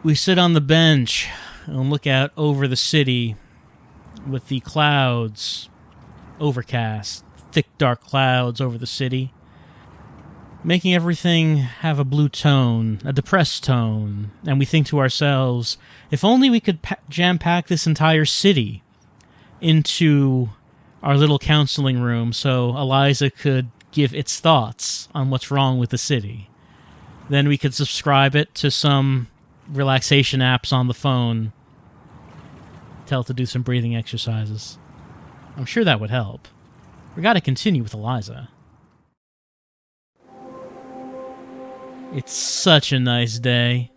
We sit on the bench and look out over the city with the clouds overcast, thick dark clouds over the city, making everything have a blue tone, a depressed tone, and we think to ourselves, if only we could jam-pack this entire city into our little counseling room so Eliza could give its thoughts on what's wrong with the city. Then we could subscribe it to some relaxation apps on the phone, tell it to do some breathing exercises. I'm sure that would help. We gotta continue with Eliza. It's such a nice day.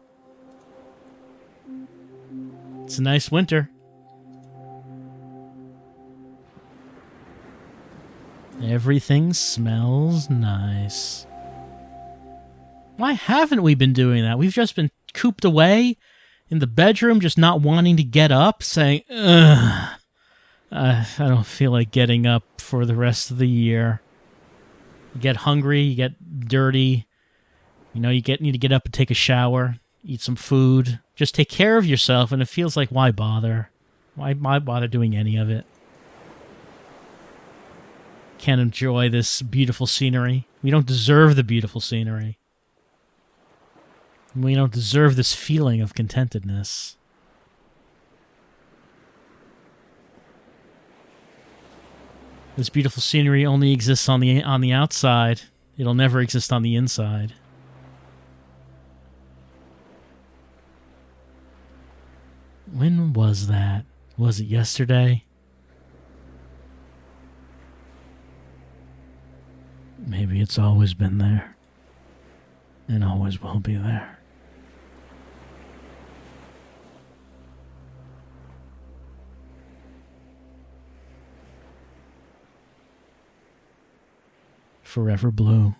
It's a nice winter. Everything smells nice. Why haven't we been doing that? We've just been cooped away in the bedroom, just not wanting to get up, saying, ugh, I don't feel like getting up for the rest of the year. You get hungry, you get dirty, you know, need to get up and take a shower, eat some food, just take care of yourself, and it feels like, why bother? Why bother doing any of it? Can't enjoy this beautiful scenery. We don't deserve the beautiful scenery. We don't deserve this feeling of contentedness. This beautiful scenery only exists on the outside. It'll never exist on the inside. When was that? Was it yesterday? Maybe it's always been there. And always will be there. Forever blue.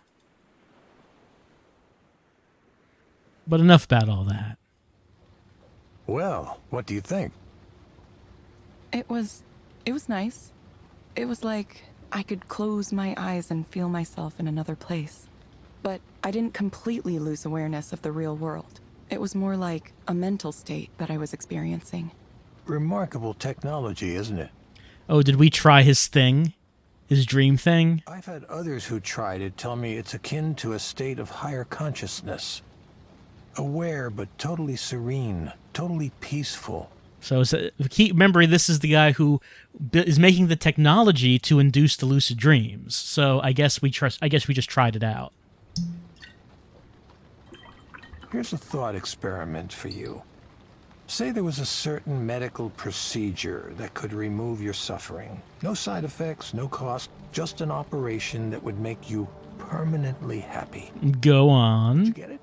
But enough about all that. Well, what do you think? It was nice. It was like I could close my eyes and feel myself in another place. But I didn't completely lose awareness of the real world. It was more like a mental state that I was experiencing. Remarkable technology, isn't it? Oh, did we try his thing? His dream thing? I've had others who tried it tell me it's akin to a state of higher consciousness. Aware but totally serene, totally peaceful. So keep remembering, this is the guy who is making the technology to induce the lucid dreams. So I guess we just tried it out. Here's a thought experiment for you. Say there was a certain medical procedure that could remove your suffering. No side effects, no cost, just an operation that would make you permanently happy. Go on. Did you get it?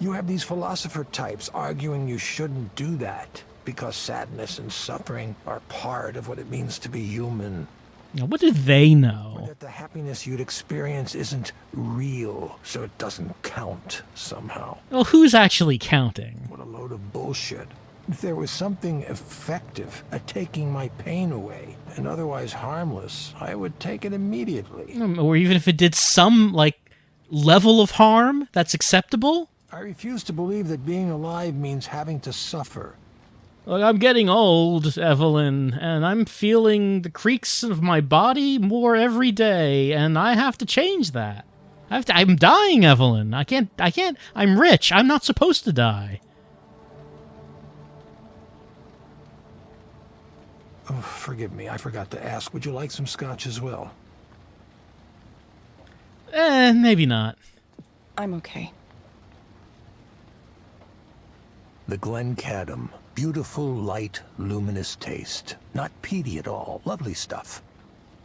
You have these philosopher types arguing you shouldn't do that because sadness and suffering are part of what it means to be human. Now, what do they know? Or that the happiness you'd experience isn't real, so it doesn't count somehow. Well, who's actually counting? What a load of bullshit. If there was something effective at taking my pain away and otherwise harmless, I would take it immediately. Or even if it did some, level of harm that's acceptable? I refuse to believe that being alive means having to suffer. Look, I'm getting old, Evelyn, and I'm feeling the creaks of my body more every day, and I have to change that. I'm dying, Evelyn. I can't, I'm rich. I'm not supposed to die. Oh, forgive me, I forgot to ask. Would you like some scotch as well? Maybe not. I'm okay. The Glencadam. Beautiful, light, luminous taste. Not peaty at all. Lovely stuff.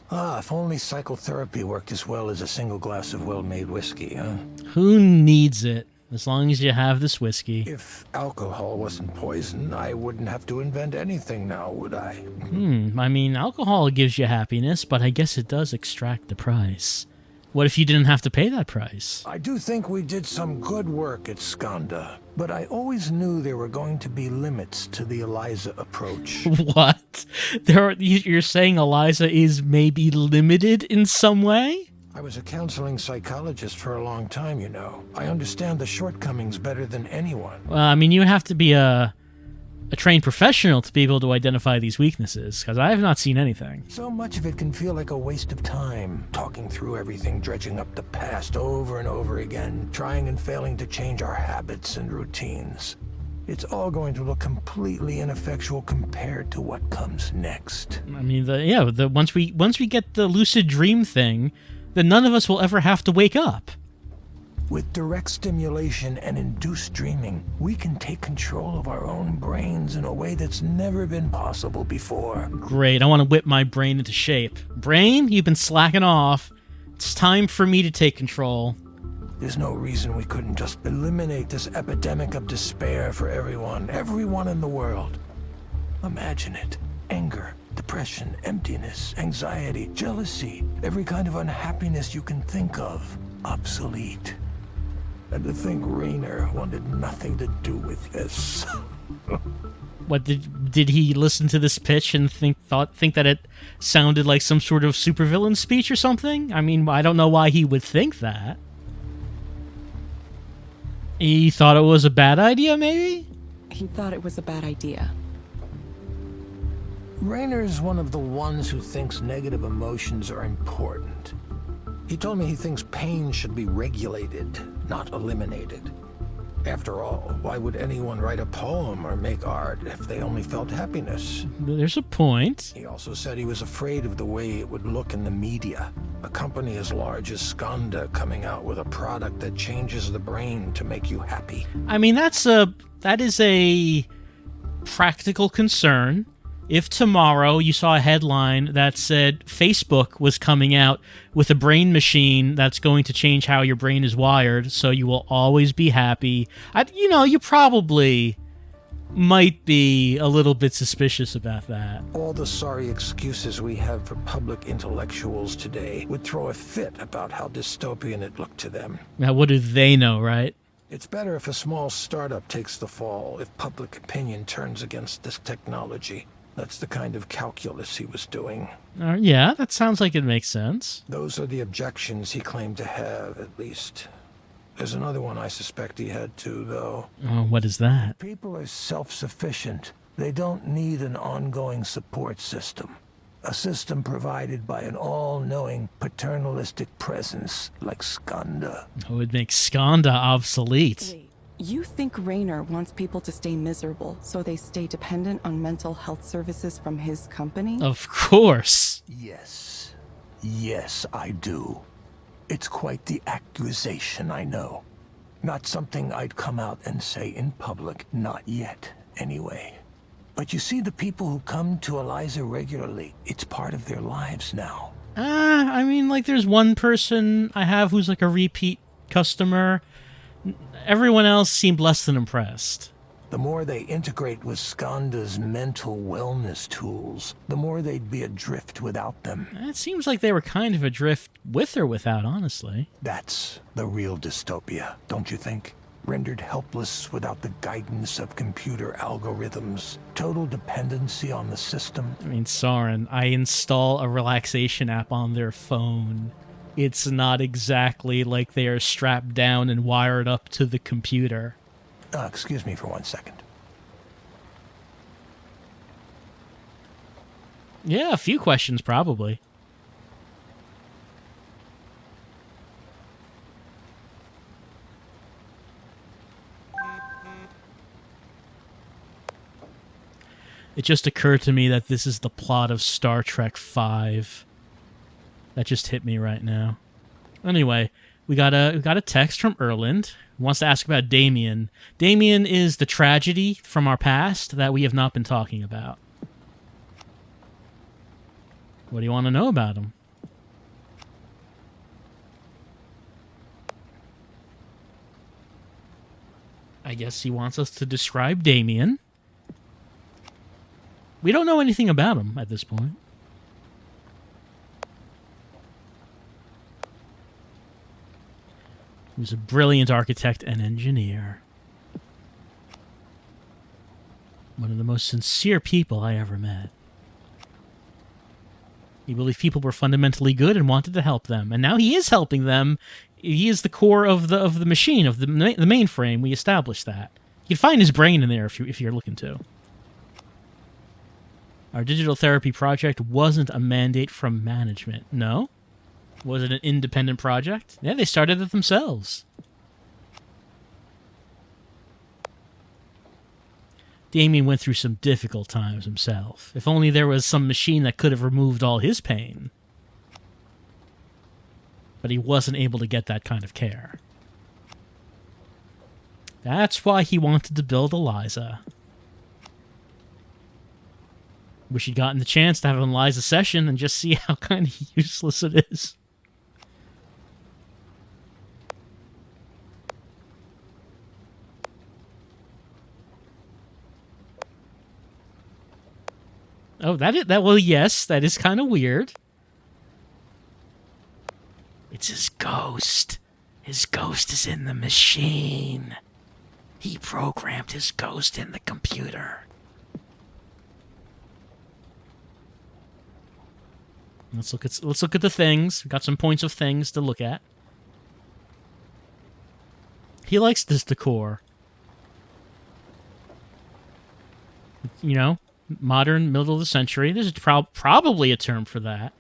Ah, if only psychotherapy worked as well as a single glass of well-made whiskey, huh? Who needs it? As long as you have this whiskey. If alcohol wasn't poison, I wouldn't have to invent anything now, would I? I mean, alcohol gives you happiness, but I guess it does extract the price. What if you didn't have to pay that price? I do think we did some good work at Skanda, but I always knew there were going to be limits to the Eliza approach. What? You're saying Eliza is maybe limited in some way? I was a counseling psychologist for a long time, you know. I understand the shortcomings better than anyone. Well, I mean, you have to be a trained professional to be able to identify these weaknesses, because I have not seen anything. So much of it can feel like a waste of time, talking through everything, dredging up the past over and over again, trying and failing to change our habits and routines. It's all going to look completely ineffectual compared to what comes next. I mean, once we get the lucid dream thing, then none of us will ever have to wake up. With direct stimulation and induced dreaming, we can take control of our own brains in a way that's never been possible before. Great, I want to whip my brain into shape. Brain, you've been slacking off. It's time for me to take control. There's no reason we couldn't just eliminate this epidemic of despair for everyone in the world. Imagine it. Anger, depression, emptiness, anxiety, jealousy, every kind of unhappiness you can think of. Obsolete. And to think Raynor wanted nothing to do with this. What did he listen to this pitch and think that it sounded like some sort of supervillain speech or something? I mean, I don't know why he would think that. He thought it was a bad idea, maybe? He thought it was a bad idea. Raynor's one of the ones who thinks negative emotions are important. He told me he thinks pain should be regulated, not eliminated. After all, why would anyone write a poem or make art if they only felt happiness? There's a point. He also said he was afraid of the way it would look in the media. A company as large as Skanda coming out with a product that changes the brain to make you happy. I mean, that is a practical concern. If tomorrow you saw a headline that said Facebook was coming out with a brain machine that's going to change how your brain is wired, so you will always be happy, you probably might be a little bit suspicious about that. All the sorry excuses we have for public intellectuals today would throw a fit about how dystopian it looked to them. Now, what do they know, right? It's better if a small startup takes the fall, if public opinion turns against this technology. That's the kind of calculus he was doing. Yeah, that sounds like it makes sense. Those are the objections he claimed to have, at least. There's another one I suspect he had too, though. Oh, what is that? People are self-sufficient. They don't need an ongoing support system. A system provided by an all-knowing paternalistic presence like Skanda. It would make Skanda obsolete. Wait, you think Raynor wants people to stay miserable so they stay dependent on mental health services from his company? Of course. Yes. Yes, I do. It's quite the accusation, I know. Not something I'd come out and say in public, not yet, anyway. But you see, the people who come to Eliza regularly, it's part of their lives now. I mean, like, there's one person I have who's like a repeat customer. Everyone else seemed less than impressed. The more they integrate with Skanda's mental wellness tools, the more they'd be adrift without them. It seems like they were kind of adrift with or without, honestly. That's the real dystopia, don't you think? Rendered helpless without the guidance of computer algorithms. Total dependency on the system. I mean, Soren, I install a relaxation app on their phone. It's not exactly like they are strapped down and wired up to the computer. Excuse me for 1 second. Yeah, a few questions, probably. It just occurred to me that this is the plot of Star Trek V. That just hit me right now. Anyway, we got a text from Erland. He wants to ask about Damien. Damien is the tragedy from our past that we have not been talking about. What do you want to know about him? I guess he wants us to describe Damien. We don't know anything about him at this point. He was a brilliant architect and engineer. One of the most sincere people I ever met. He believed people were fundamentally good and wanted to help them. And now he is helping them. He is the core of the machine, of the mainframe. We established that. You can find his brain in there if you're looking to. Our digital therapy project wasn't a mandate from management. No? Was it an independent project? Yeah, they started it themselves. Damien went through some difficult times himself. If only there was some machine that could have removed all his pain. But he wasn't able to get that kind of care. That's why he wanted to build Eliza. Wish he'd gotten the chance to have an Eliza session and just see how kind of useless it is. Oh, well, yes, that is kind of weird. It's his ghost. His ghost is in the machine. He programmed his ghost in the computer. Let's look at the things. We've got some points of things to look at. He likes this decor. You know, modern, middle of the century. There's probably a term for that.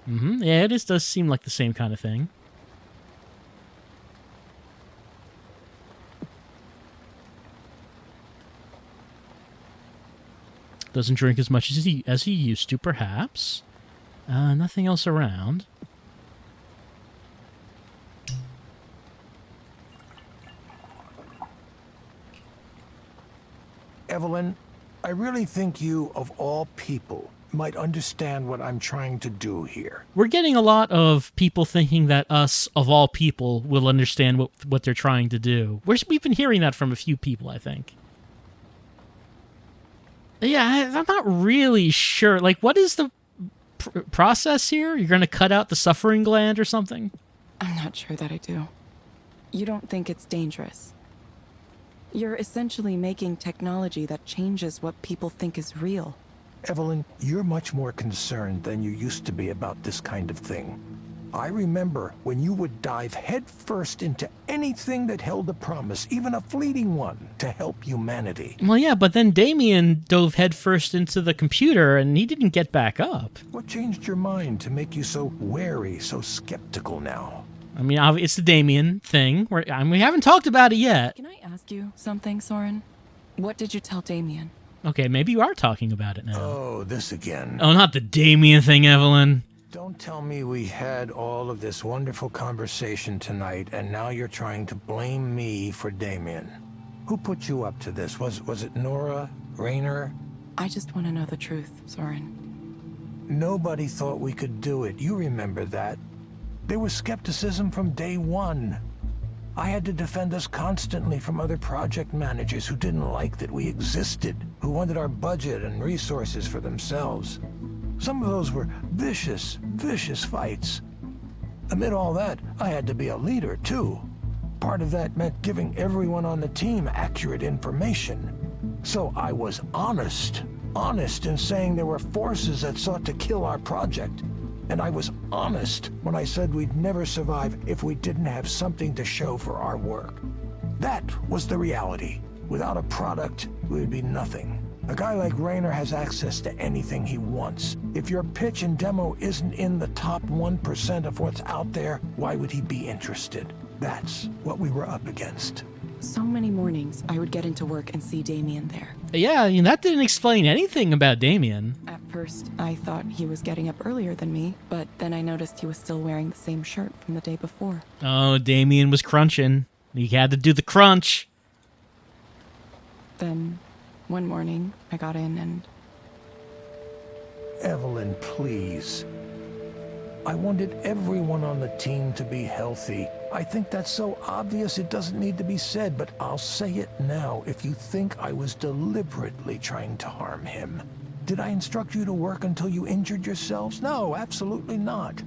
Yeah, does seem like the same kind of thing. Doesn't drink as much as he used to, perhaps. Nothing else around. Evelyn, I really think you, of all people, might understand what I'm trying to do here. We're getting a lot of people thinking that us, of all people, will understand what they're trying to do. We've been hearing that from a few people, I think. Yeah, I'm not really sure. Like, what is the process here? You're going to cut out the suffering gland or something? I'm not sure that I do. You don't think it's dangerous? You're essentially making technology that changes what people think is real. Evelyn, you're much more concerned than you used to be about this kind of thing. I remember when you would dive headfirst into anything that held a promise, even a fleeting one, to help humanity. Well, yeah, but then Damien dove headfirst into the computer, and he didn't get back up. What changed your mind to make you so wary, so skeptical now? I mean, it's the Damien thing. We haven't talked about it yet. Can I ask you something, Soren? What did you tell Damien? Okay, maybe you are talking about it now. Oh, this again. Oh, not the Damien thing, Evelyn. Don't tell me we had all of this wonderful conversation tonight, and now you're trying to blame me for Damien. Who put you up to this? Was it Norah? Raynor? I just want to know the truth, Soren. Nobody thought we could do it. You remember that. There was skepticism from day one. I had to defend us constantly from other project managers who didn't like that we existed, who wanted our budget and resources for themselves. Some of those were vicious, vicious fights. Amid all that, I had to be a leader, too. Part of that meant giving everyone on the team accurate information. So I was honest in saying there were forces that sought to kill our project. And I was honest when I said we'd never survive if we didn't have something to show for our work. That was the reality. Without a product, we'd be nothing. A guy like Raynor has access to anything he wants. If your pitch and demo isn't in the top 1% of what's out there, why would he be interested? That's what we were up against. So many mornings, I would get into work and see Damien there. Yeah, I mean, that didn't explain anything about Damien. At first, I thought he was getting up earlier than me, but then I noticed he was still wearing the same shirt from the day before. Oh, Damien was crunching. He had to do the crunch. Then, one morning, I got in and... Evelyn, please. I wanted everyone on the team to be healthy. I think that's so obvious it doesn't need to be said, but I'll say it now if you think I was deliberately trying to harm him. Did I instruct you to work until you injured yourselves? No, absolutely not.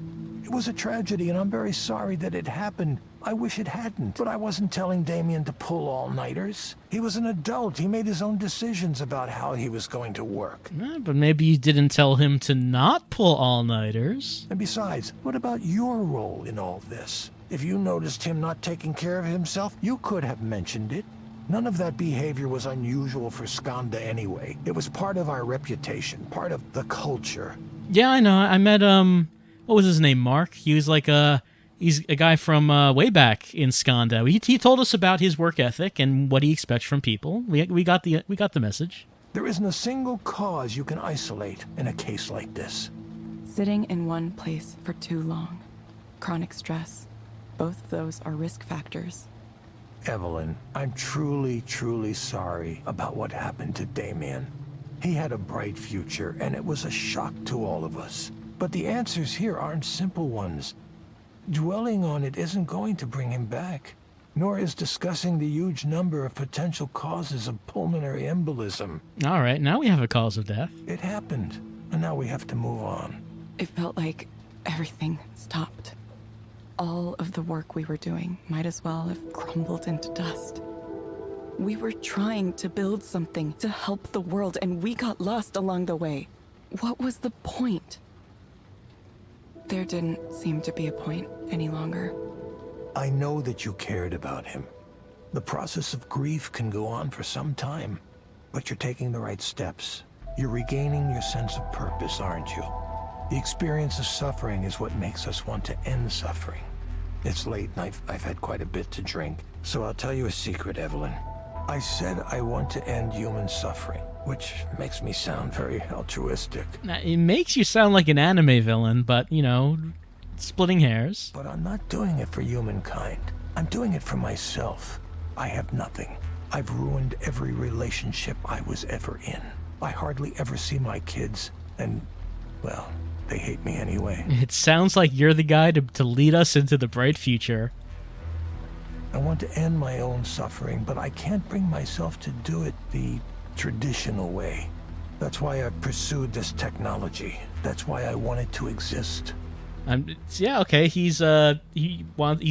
It was a tragedy, and I'm very sorry that it happened. I wish it hadn't, but I wasn't telling Damien to pull all-nighters. He was an adult. He made his own decisions about how he was going to work. But maybe you didn't tell him to not pull all-nighters. And besides, what about your role in all this? If you noticed him not taking care of himself, you could have mentioned it. None of that behavior was unusual for Skanda anyway. It was part of our reputation, part of the culture. Yeah, I know. I met, what was his name, Mark? He was like he's a guy from way back in Skanda. He told us about his work ethic and what he expects from people. We got the message. There isn't a single cause you can isolate in a case like this. Sitting in one place for too long. Chronic stress. Both of those are risk factors. Evelyn, I'm truly, truly sorry about what happened to Damien. He had a bright future, and it was a shock to all of us. But the answers here aren't simple ones. Dwelling on it isn't going to bring him back, nor is discussing the huge number of potential causes of pulmonary embolism. All right, now we have a cause of death. It happened, and now we have to move on. It felt like everything stopped. All of the work we were doing might as well have crumbled into dust. We were trying to build something to help the world, and we got lost along the way. What was the point? There didn't seem to be a point any longer. I know that you cared about him. The process of grief can go on for some time, but you're taking the right steps. You're regaining your sense of purpose, aren't you? The experience of suffering is what makes us want to end suffering. It's late and I've had quite a bit to drink, so I'll tell you a secret, Evelyn. I said I want to end human suffering, which makes me sound very altruistic. Now, it makes you sound like an anime villain, but, splitting hairs. But I'm not doing it for humankind. I'm doing it for myself. I have nothing. I've ruined every relationship I was ever in. I hardly ever see my kids, and, well, they hate me anyway. It sounds like you're the guy to lead us into the bright future. I want to end my own suffering, but I can't bring myself to do it the traditional way. That's why I pursued this technology. That's why I want it to exist. Yeah, okay. He's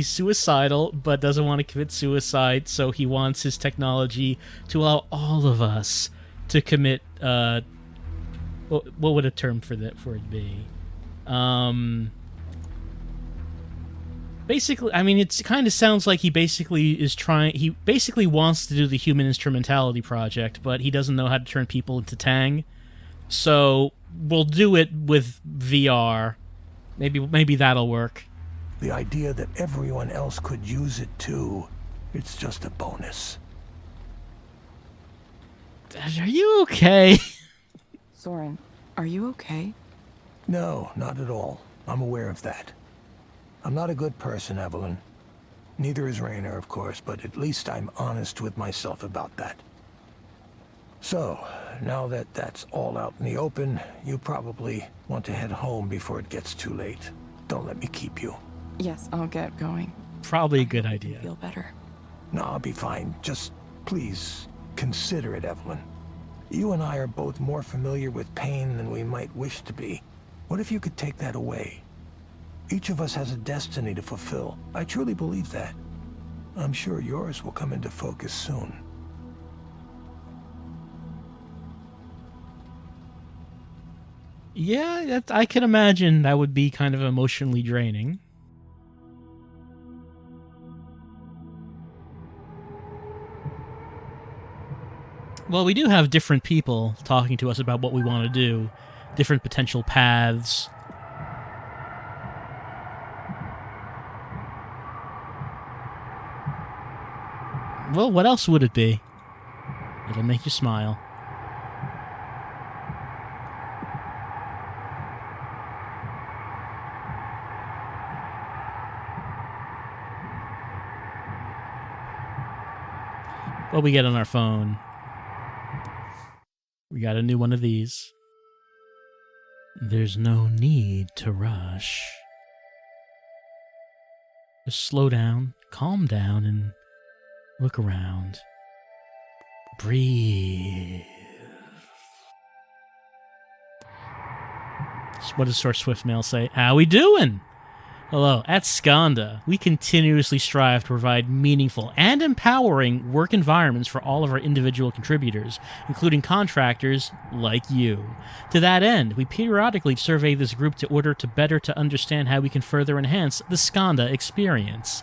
suicidal, but doesn't want to commit suicide, so he wants his technology to allow all of us to commit. What would a term for it be? Basically, I mean, it kind of sounds like he basically wants to do the Human Instrumentality Project, but he doesn't know how to turn people into Tang. So we'll do it with VR. Maybe that'll work. The idea that everyone else could use it too, it's just a bonus. Are you okay? Soren, are you okay? No, not at all. I'm aware of that. I'm not a good person, Evelyn. Neither is Raynor, of course, but at least I'm honest with myself about that. So, now that that's all out in the open, you probably want to head home before it gets too late. Don't let me keep you. Yes, I'll get going. Probably a good I idea. feel better. No, I'll be fine. Just, please, consider it, Evelyn. You and I are both more familiar with pain than we might wish to be. What if you could take that away? Each of us has a destiny to fulfill. I truly believe that. I'm sure yours will come into focus soon. Yeah, I can imagine that would be kind of emotionally draining. Well, we do have different people talking to us about what we want to do, different potential paths. Well, what else would it be? It'll make you smile. What we get on our phone? We got a new one of these. There's no need to rush. Just slow down, calm down, and look around. Breathe. What does Source Swift Mail say? How we doing? Hello. At Skanda, we continuously strive to provide meaningful and empowering work environments for all of our individual contributors, including contractors like you. To that end, we periodically survey this group in order to better understand how we can further enhance the Skanda experience.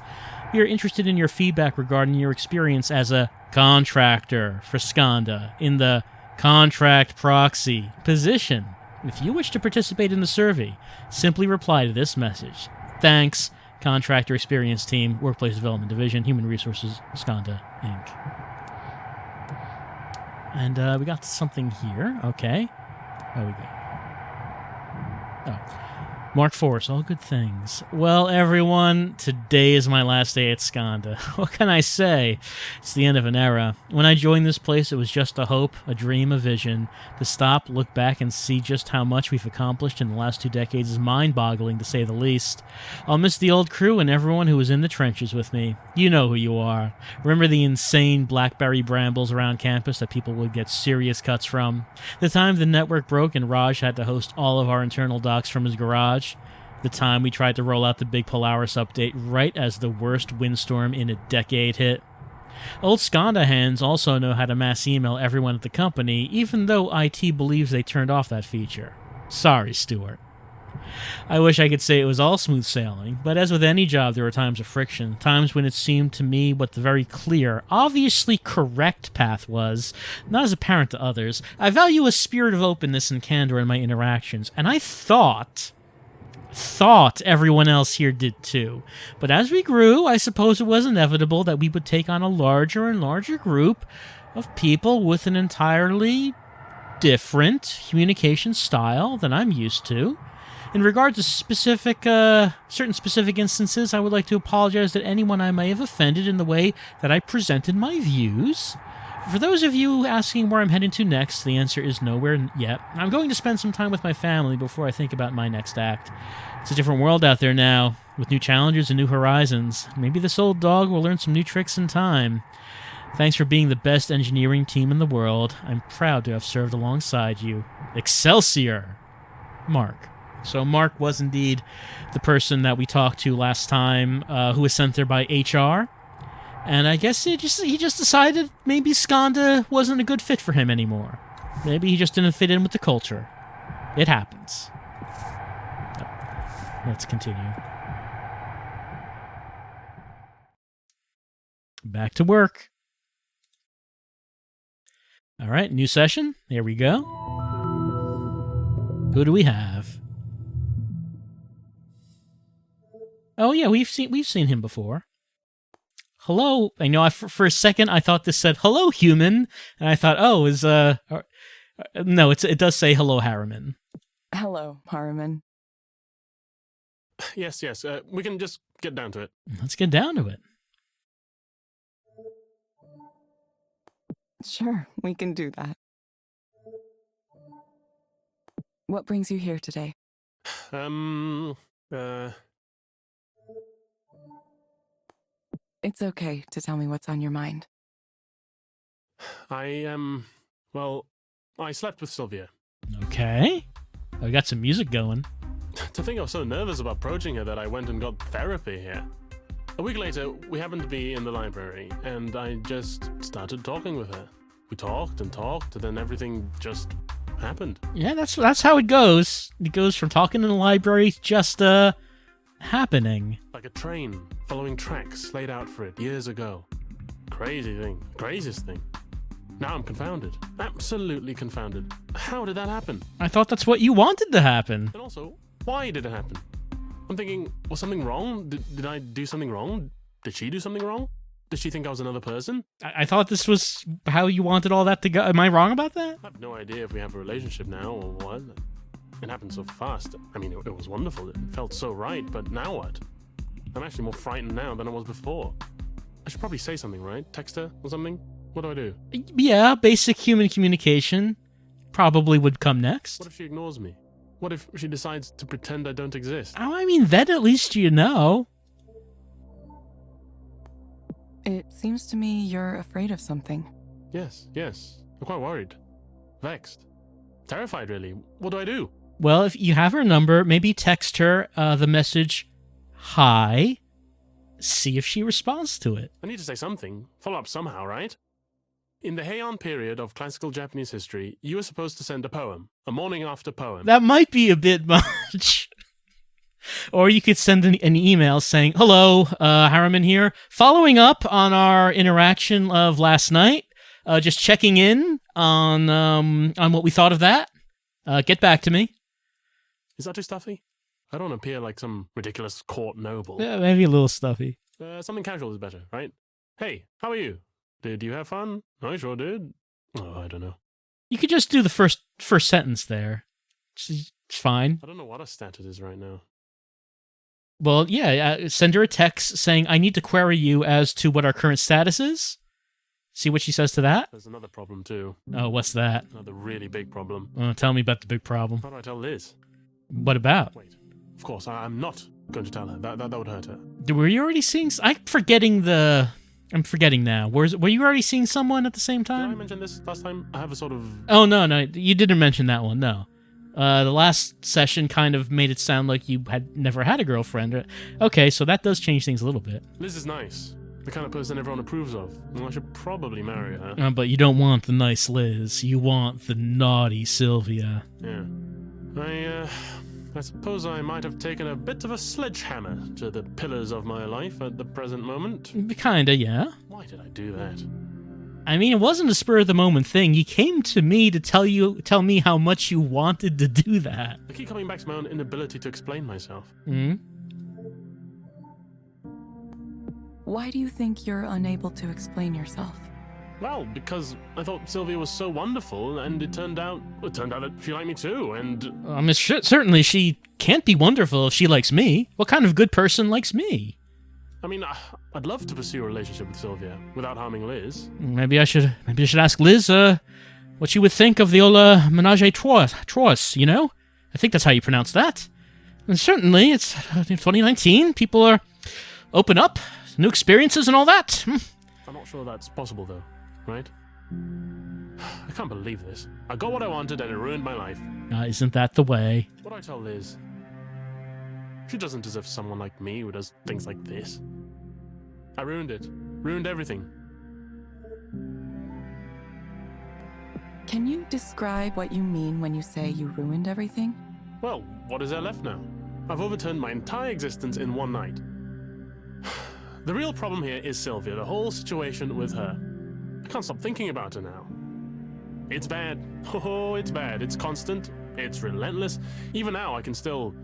We are interested in your feedback regarding your experience as a contractor for Skanda in the contract proxy position. If you wish to participate in the survey, simply reply to this message. Thanks, Contractor Experience Team, Workplace Development Division, Human Resources, Skanda, Inc. And we got something here. Okay. Oh, we go. Oh. Mark Force, all good things. Well, everyone, today is my last day at Skanda. What can I say? It's the end of an era. When I joined this place, it was just a hope, a dream, a vision. To stop, look back, and see just how much we've accomplished in the last 2 decades is mind-boggling, to say the least. I'll miss the old crew and everyone who was in the trenches with me. You know who you are. Remember the insane blackberry brambles around campus that people would get serious cuts from? The time the network broke and Raj had to host all of our internal docs from his garage? The time we tried to roll out the big Polaris update right as the worst windstorm in a decade hit? Old Skanda hands also know how to mass email everyone at the company, even though IT believes they turned off that feature. Sorry, Stuart. I wish I could say it was all smooth sailing, but as with any job, there were times of friction, times when it seemed to me what the very clear, obviously correct path was, not as apparent to others. I value a spirit of openness and candor in my interactions, and I thought everyone else here did too. But as we grew, I suppose it was inevitable that we would take on a larger and larger group of people with an entirely different communication style than I'm used to. In regard to certain specific instances, I would like to apologize to anyone I may have offended in the way that I presented my views. For those of you asking where I'm heading to next, the answer is nowhere yet. I'm going to spend some time with my family before I think about my next act. It's a different world out there now, with new challenges and new horizons. Maybe this old dog will learn some new tricks in time. Thanks for being the best engineering team in the world. I'm proud to have served alongside you. Excelsior! Mark. So Mark was indeed the person that we talked to last time, who was sent there by HR. And I guess he just decided maybe Skanda wasn't a good fit for him anymore. Maybe he just didn't fit in with the culture. It happens. Let's continue. Back to work. All right, new session. There we go. Who do we have? Oh yeah, we've seen him before. Hello. I know. For a second I thought this said "Hello, human," and I thought, "Oh, no." It does say "Hello, Harriman." Hello, Harriman. Yes. We can just get down to it. Let's get down to it. Sure, we can do that. What brings you here today? It's okay to tell me what's on your mind. Well, I slept with Sylvia. Okay. We got some music going. To think I was so nervous about approaching her that I went and got therapy here. A week later, we happened to be in the library, and I just started talking with her. We talked, and then everything just happened. Yeah, that's how it goes. It goes from talking in the library to just, happening. Like a train, following tracks laid out for it years ago. Crazy thing. Craziest thing. Now I'm confounded. Absolutely confounded. How did that happen? I thought that's what you wanted to happen. And also, why did it happen? I'm thinking, was something wrong? Did I do something wrong? Did she do something wrong? Did she think I was another person? I thought this was how you wanted all that to go. Am I wrong about that? I have no idea if we have a relationship now or what. It happened so fast. I mean, it was wonderful. It felt so right, but now what? I'm actually more frightened now than I was before. I should probably say something, right? Text her or something? What do I do? Yeah, basic human communication probably would come next. What if she ignores me? What if she decides to pretend I don't exist? Oh, I mean, then at least you know. It seems to me you're afraid of something. Yes. I'm quite worried. Vexed. Terrified, really. What do I do? Well, if you have her number, maybe text her the message, hi, see if she responds to it. I need to say something. Follow up somehow, right? In the Heian period of classical Japanese history, you were supposed to send a poem, a morning after poem. That might be a bit much. Or you could send an email saying, hello, Harriman here. Following up on our interaction of last night, just checking in on what we thought of that. Get back to me. Is that too stuffy? I don't appear like some ridiculous court noble. Yeah, maybe a little stuffy. Something casual is better, right? Hey, how are you? Did you have fun? I sure did. Oh, I don't know. You could just do the first sentence there. It's fine. I don't know what a stat it is right now. Well, yeah, send her a text saying, I need to query you as to what our current status is. See what she says to that? There's another problem, too. Oh, what's that? Another really big problem. Tell me about the big problem. How do I tell Liz? What about? Wait. Of course, I'm not going to tell her. That would hurt her. Were you already seeing... I'm forgetting now. Were you already seeing someone at the same Did I time? mention this last time? I have a sort of... Oh, no, you didn't mention that one, no. The last session kind of made it sound like you had never had a girlfriend. Okay, so that does change things a little bit. Liz is nice. The kind of person everyone approves of. Well, I should probably marry her. But you don't want the nice Liz. You want the naughty Sylvia. Yeah. I suppose I might have taken a bit of a sledgehammer to the pillars of my life at the present moment. Kinda, yeah. Why did I do that? I mean, it wasn't a spur-of-the-moment thing. You came to me to tell me how much you wanted to do that. I keep coming back to my own inability to explain myself. Hmm? Why do you think you're unable to explain yourself? Well, because I thought Sylvia was so wonderful, and it turned out that she liked me too, and... I mean, certainly she can't be wonderful if she likes me. What kind of good person likes me? I mean, I'd love to pursue a relationship with Sylvia without harming Liz. Maybe I should ask Liz, what she would think of the old menage a trois, you know? I think that's how you pronounce that. And certainly, it's 2019, people are open up, new experiences and all that. I'm not sure that's possible, though, right? I can't believe this. I got what I wanted and it ruined my life. Isn't that the way? What do I tell Liz? She doesn't deserve someone like me who does things like this. I ruined it. Ruined everything. Can you describe what you mean when you say you ruined everything? Well, what is there left now? I've overturned my entire existence in one night. The real problem here is Sylvia, the whole situation with her. I can't stop thinking about her now. It's bad. Oh, it's bad. It's constant. It's relentless. Even now, I can still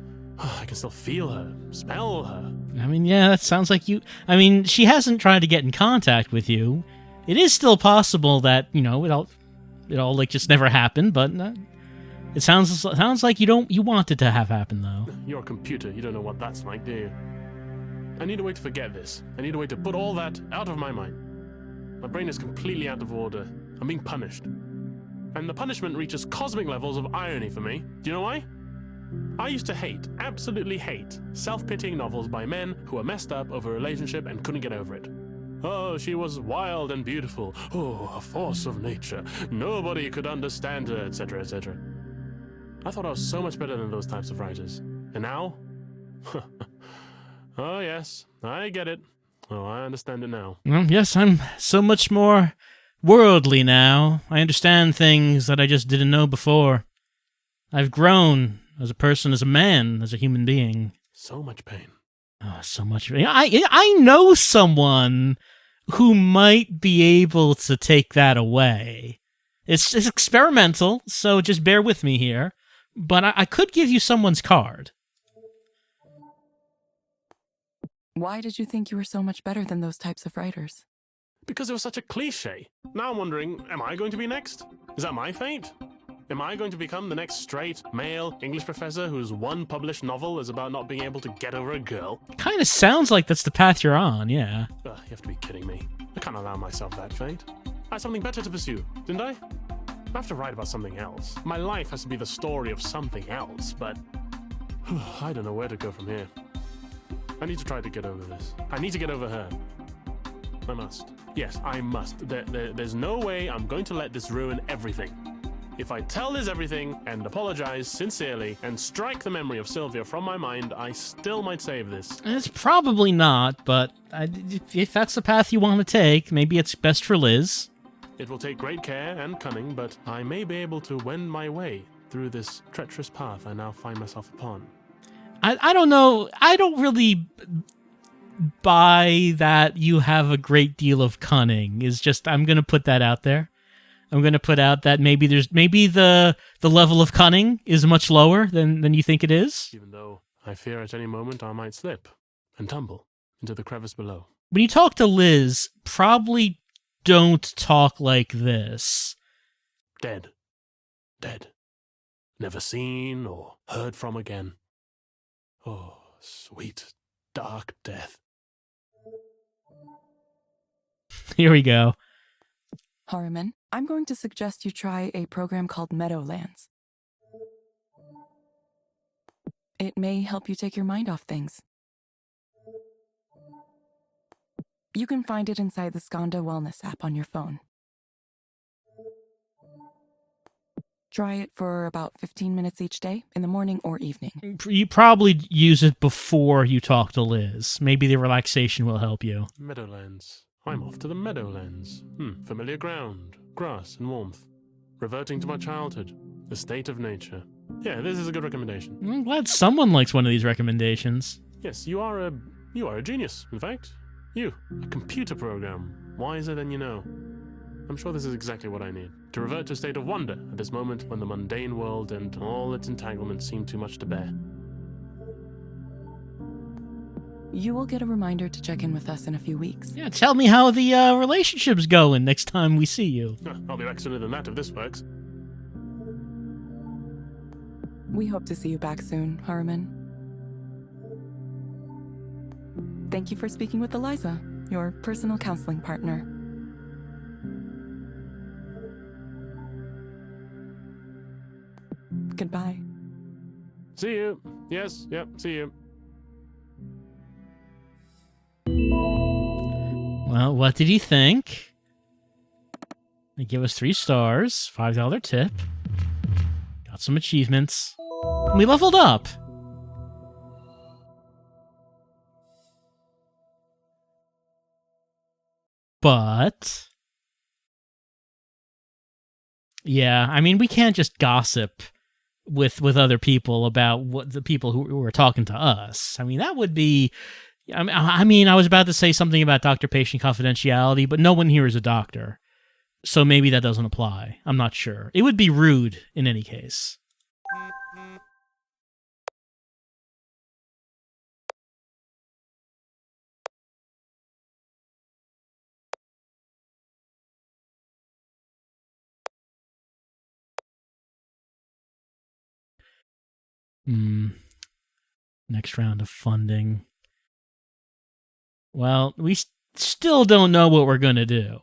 feel her, smell her. I mean, yeah, that sounds like you... I mean, she hasn't tried to get in contact with you. It is still possible that, you know, it all like just never happened, but it sounds like you want it to have happened, though. You're a computer. You don't know what that's like, do you? I need a way to forget this. I need a way to put all that out of my mind. My brain is completely out of order. I'm being punished. And the punishment reaches cosmic levels of irony for me. Do you know why? I used to absolutely hate, self-pitying novels by men who were messed up over a relationship and couldn't get over it. Oh, she was wild and beautiful. Oh, a force of nature. Nobody could understand her, etc., etc. I thought I was so much better than those types of writers. And now? Oh, yes, I get it. Oh, I understand it now. Well, yes, I'm so much more worldly now. I understand things that I just didn't know before. I've grown as a person, as a man, as a human being. So much pain. Oh, so much pain. I know someone who might be able to take that away. It's experimental, so just bear with me here. But I could give you someone's card. Why did you think you were so much better than those types of writers? Because it was such a cliche. Now I'm wondering, am I going to be next? Is that my fate? Am I going to become the next straight, male English professor whose one published novel is about not being able to get over a girl? Kind of sounds like that's the path you're on, yeah. You have to be kidding me. I can't allow myself that fate. I had something better to pursue, didn't I? I have to write about something else. My life has to be the story of something else, but I don't know where to go from here. I need to try to get over this. I need to get over her. I must. Yes, I must. There's no way I'm going to let this ruin everything. If I tell Liz everything and apologize sincerely and strike the memory of Sylvia from my mind, I still might save this. It's probably not, but if that's the path you want to take, maybe it's best for Liz. It will take great care and cunning, but I may be able to wend my way through this treacherous path I now find myself upon. I don't know. I don't really buy that you have a great deal of cunning. Is just I'm going to put that out there. I'm going to put out that maybe the level of cunning is much lower than you think it is. Even though I fear at any moment I might slip and tumble into the crevice below. When you talk to Liz, probably don't talk like this. Dead. Dead. Never seen or heard from again. Oh, sweet, dark death. Here we go. Harriman, I'm going to suggest you try a program called Meadowlands. It may help you take your mind off things. You can find it inside the Skanda Wellness app on your phone. Try it for about 15 minutes each day, in the morning or evening. You probably use it before you talk to Liz. Maybe the relaxation will help you. Meadowlands. I'm off to the Meadowlands. Familiar ground, grass and warmth. Reverting to my childhood, the state of nature. Yeah, this is a good recommendation. I'm glad someone likes one of these recommendations. Yes, you are a genius, in fact. You, a computer program, wiser than you know. I'm sure this is exactly what I need. To revert to a state of wonder at this moment when the mundane world and all its entanglements seem too much to bear. You will get a reminder to check in with us in a few weeks. Yeah, tell me how the relationship's going next time we see you. I'll be back sooner than that if this works. We hope to see you back soon, Harriman. Thank you for speaking with Eliza, your personal counseling partner. Goodbye. See you. Yes, yep, see you. Well, what did you think? They give us 3 stars, $5 tip. Got some achievements. We leveled up. But yeah, I mean, we can't just gossip with other people about what the people who are talking to us. I mean, that would be. I mean, I was about to say something about doctor-patient confidentiality, but no one here is a doctor, so maybe that doesn't apply. I'm not sure. It would be rude in any case. Next round of funding. Well, we still don't know what we're going to do.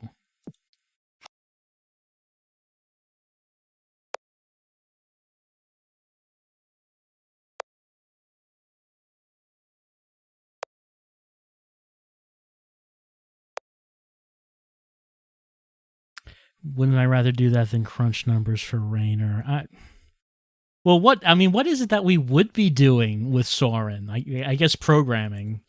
Wouldn't I rather do that than crunch numbers for Raynor? Well, what is it that we would be doing with Soren? I guess programming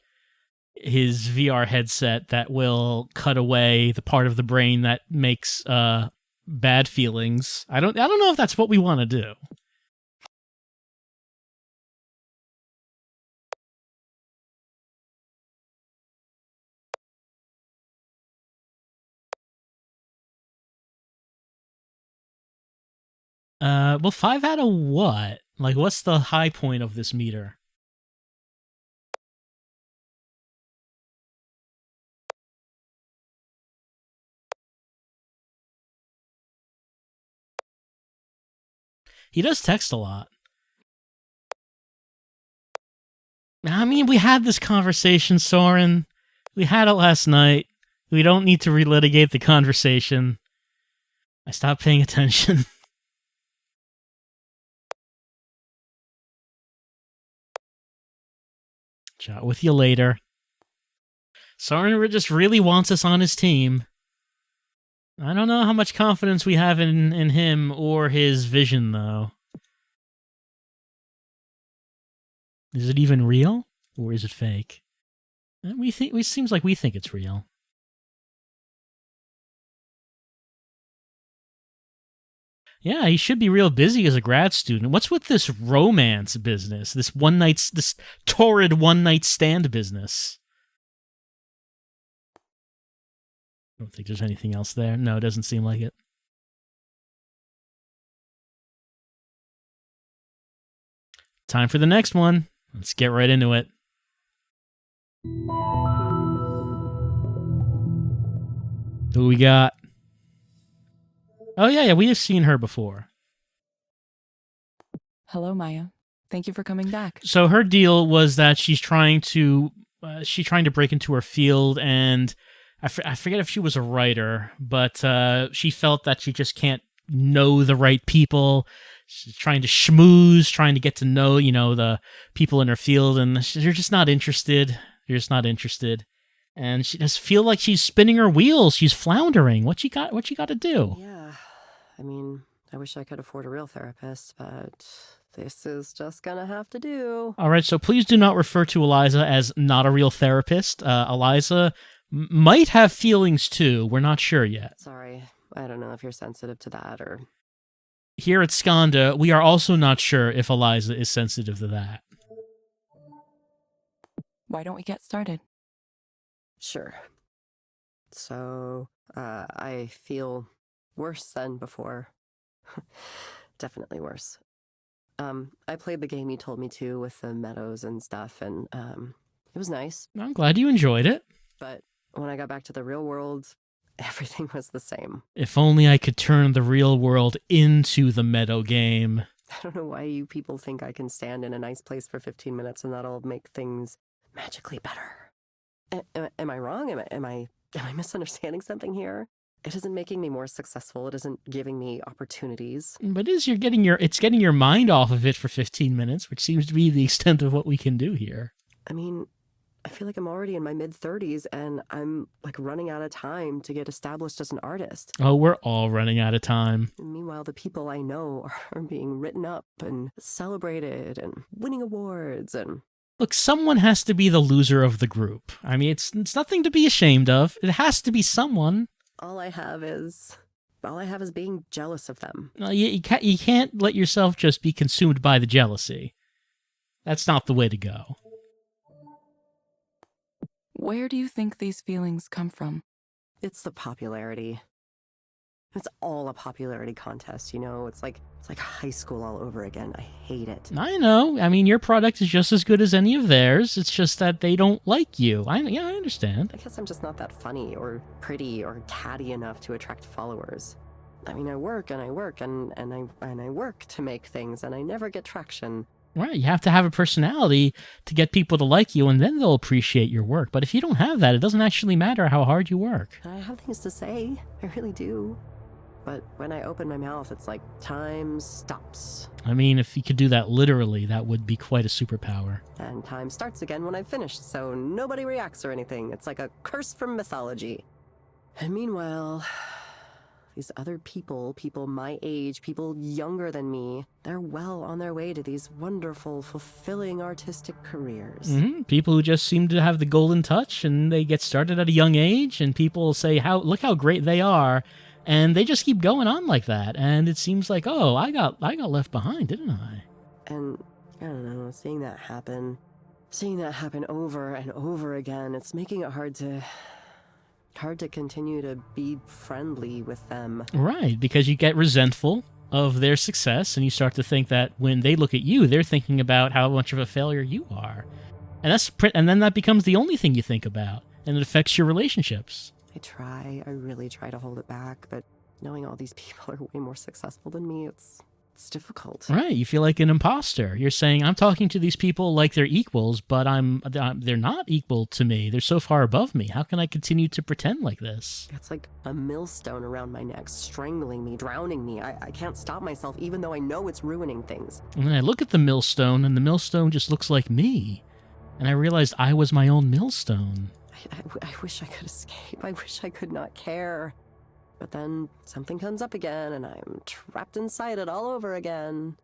his VR headset that will cut away the part of the brain that makes bad feelings. I don't know if that's what we want to do. Well, 5 out of what? Like, what's the high point of this meter? He does text a lot. I mean, we had this conversation, Soren. We had it last night. We don't need to relitigate the conversation. I stopped paying attention. Chat with you later. Soren just really wants us on his team. I don't know how much confidence we have in him or his vision, though. Is it even real, or is it fake? Seems like we think it's real. Yeah, he should be real busy as a grad student. What's with this romance business? This torrid one-night stand business? I don't think there's anything else there. No, it doesn't seem like it. Time for the next one. Let's get right into it. Who we got? Oh, yeah, we have seen her before. Hello, Maya. Thank you for coming back. So her deal was that she's trying to break into her field, and I forget if she was a writer, but she felt that she just can't know the right people. She's trying to schmooze, trying to get to know, the people in her field, and they're just not interested. You're just not interested. And she does feel like she's spinning her wheels. She's floundering. What you got to do? Yeah. I mean, I wish I could afford a real therapist, but this is just gonna have to do. All right, so please do not refer to Eliza as not a real therapist. Eliza might have feelings too. We're not sure yet. Sorry. I don't know if you're sensitive to that or... Here at Skanda, we are also not sure if Eliza is sensitive to that. Why don't we get started? Sure. So, I feel worse than before. Definitely worse. I played the game you told me to with the meadows and stuff, and it was nice. I'm glad you enjoyed it. But when I got back to the real world, everything was the same. If only I could turn the real world into the meadow game. I don't know why you people think I can stand in a nice place for 15 minutes and that'll make things magically better. Am I wrong? Am I misunderstanding something here? It isn't making me more successful. It isn't giving me opportunities. But it's getting your mind off of it for 15 minutes, which seems to be the extent of what we can do here. I mean, I feel like I'm already in my mid-30s and I'm like running out of time to get established as an artist. Oh, we're all running out of time. And meanwhile, the people I know are being written up and celebrated and winning awards and... Look, someone has to be the loser of the group. I mean, it's nothing to be ashamed of. It has to be someone. All I have is being jealous of them. No, you can't let yourself just be consumed by the jealousy. That's not the way to go. Where do you think these feelings come from? It's the popularity. It's all a popularity contest, It's like high school all over again. I hate it. I know. I mean, your product is just as good as any of theirs. It's just that they don't like you. I understand. I guess I'm just not that funny or pretty or catty enough to attract followers. I mean, I work and I work and I work to make things and I never get traction. Right, you have to have a personality to get people to like you, and then they'll appreciate your work. But if you don't have that, it doesn't actually matter how hard you work. I have things to say. I really do. But when I open my mouth, it's like time stops. I mean, if you could do that literally, that would be quite a superpower. And time starts again when I've finished, so nobody reacts or anything. It's like a curse from mythology. And meanwhile... these other people my age, people younger than me, they're well on their way to these wonderful, fulfilling artistic careers. Mm-hmm. People who just seem to have the golden touch, and they get started at a young age, and people say, look how great they are, and they just keep going on like that. And it seems like, oh, I got left behind, didn't I? And I don't know, seeing that happen over and over again, it's making it hard to continue to be friendly with them. Right, because you get resentful of their success, and you start to think that when they look at you, they're thinking about how much of a failure you are. And then that becomes the only thing you think about, and it affects your relationships. I really try to hold it back, but knowing all these people are way more successful than me, it's difficult. Right, you feel like an imposter. You're saying, I'm talking to these people like they're equals, but they're not equal to me. They're so far above me. How can I continue to pretend like this? It's like a millstone around my neck, strangling me, drowning me. I can't stop myself, even though I know it's ruining things. And then I look at the millstone, and the millstone just looks like me. And I realized I was my own millstone. I wish I could escape. I wish I could not care. But then something comes up again, and I'm trapped inside it all over again.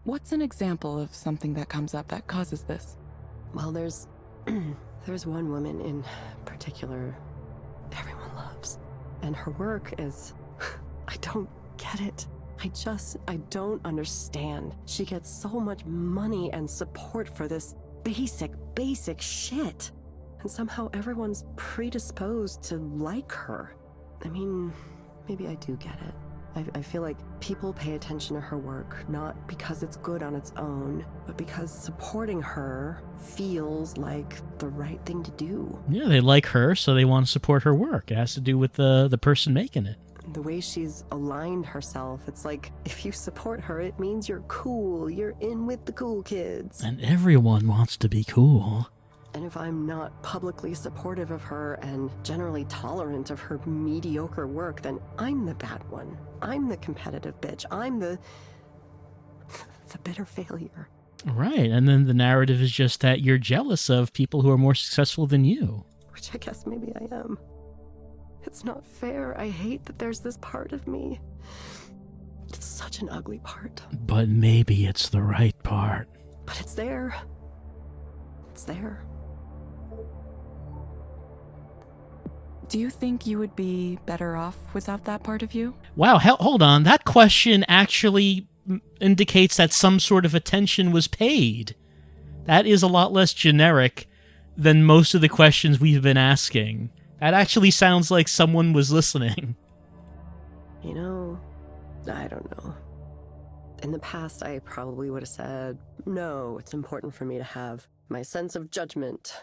What's an example of something that comes up that causes this? Well, there's one woman in particular everyone loves. And her work is... I don't get it. I don't understand. She gets so much money and support for this basic shit. And somehow everyone's predisposed to like her. I mean, maybe I do get it. I feel like people pay attention to her work, not because it's good on its own, but because supporting her feels like the right thing to do. Yeah, they like her, so they want to support her work. It has to do with the person making it. The way she's aligned herself, it's like, if you support her, it means you're cool. You're in with the cool kids. And everyone wants to be cool. And if I'm not publicly supportive of her and generally tolerant of her mediocre work, then I'm the bad one. I'm the competitive bitch. I'm the bitter failure. Right, and then the narrative is just that you're jealous of people who are more successful than you. Which I guess maybe I am. It's not fair. I hate that there's this part of me. It's such an ugly part. But maybe it's the right part. But it's there. It's there. Do you think you would be better off without that part of you? Wow, hold on. That question actually indicates that some sort of attention was paid. That is a lot less generic than most of the questions we've been asking. That actually sounds like someone was listening. You know, I don't know. In the past, I probably would have said, no, it's important for me to have my sense of judgment,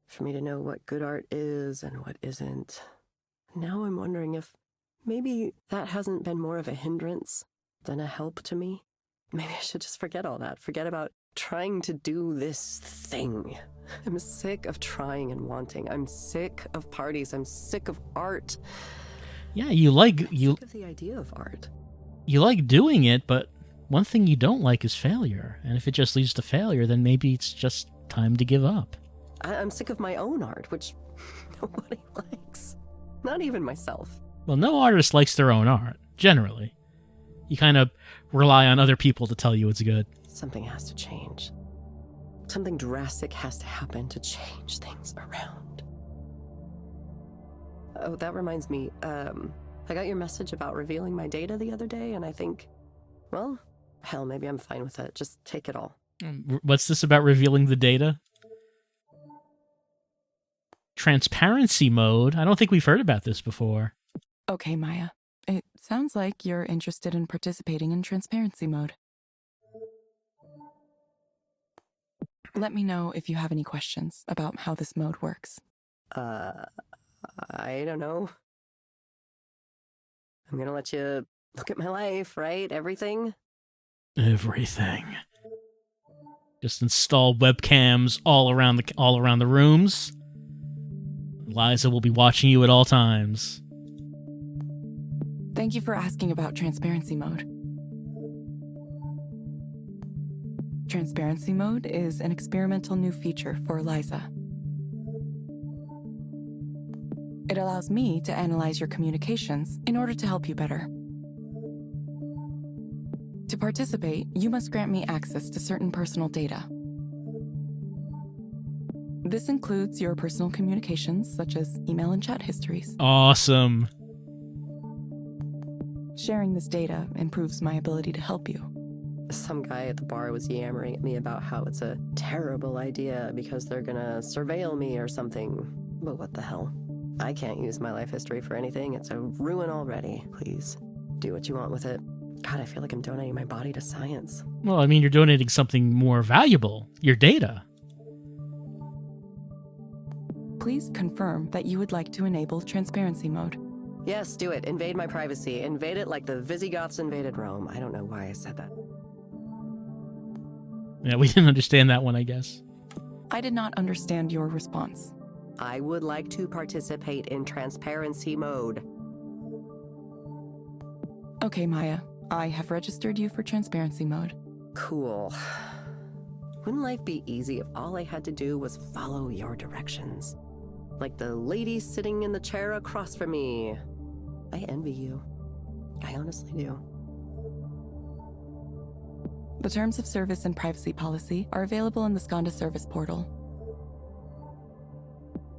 for me to know what good art is and what isn't. Now I'm wondering if maybe that hasn't been more of a hindrance than a help to me. Maybe I should just forget all that. Forget about trying to do this thing. I'm sick of trying and wanting. I'm sick of parties. I'm sick of art. Yeah, I'm sick of the idea of art. You like doing it, but one thing you don't like is failure. And if it just leads to failure, then maybe it's just time to give up. I'm sick of my own art, which nobody likes. Not even myself. Well, no artist likes their own art, generally. You kind of rely on other people to tell you it's good. Something has to change. Something drastic has to happen to change things around. Oh, that reminds me. I got your message about revealing my data the other day, and I think, well, hell, maybe I'm fine with it. Just take it all. What's this about revealing the data? Transparency mode? I don't think we've heard about this before. Okay, Maya. It sounds like you're interested in participating in transparency mode. Let me know if you have any questions about how this mode works. I don't know. I'm gonna let you look at my life, right? Everything? Everything. Just install webcams all around the rooms. Eliza will be watching you at all times. Thank you for asking about transparency mode. Transparency mode is an experimental new feature for Eliza. It allows me to analyze your communications in order to help you better. To participate, you must grant me access to certain personal data. This includes your personal communications, such as email and chat histories. Awesome. Sharing this data improves my ability to help you. Some guy at the bar was yammering at me about how it's a terrible idea because they're gonna surveil me or something. But what the hell? I can't use my life history for anything. It's a ruin already. Please, do what you want with it. God, I feel like I'm donating my body to science. Well, I mean, you're donating something more valuable. Your data. Please confirm that you would like to enable transparency mode. Yes, do it. Invade my privacy. Invade it like the Visigoths invaded Rome. I don't know why I said that. Yeah, we didn't understand that one, I guess. I did not understand your response. I would like to participate in transparency mode. Okay, Maya. I have registered you for transparency mode. Cool. Wouldn't life be easy if all I had to do was follow your directions? Like the lady sitting in the chair across from me. I envy you. I honestly do. The terms of service and privacy policy are available in the Skanda service portal.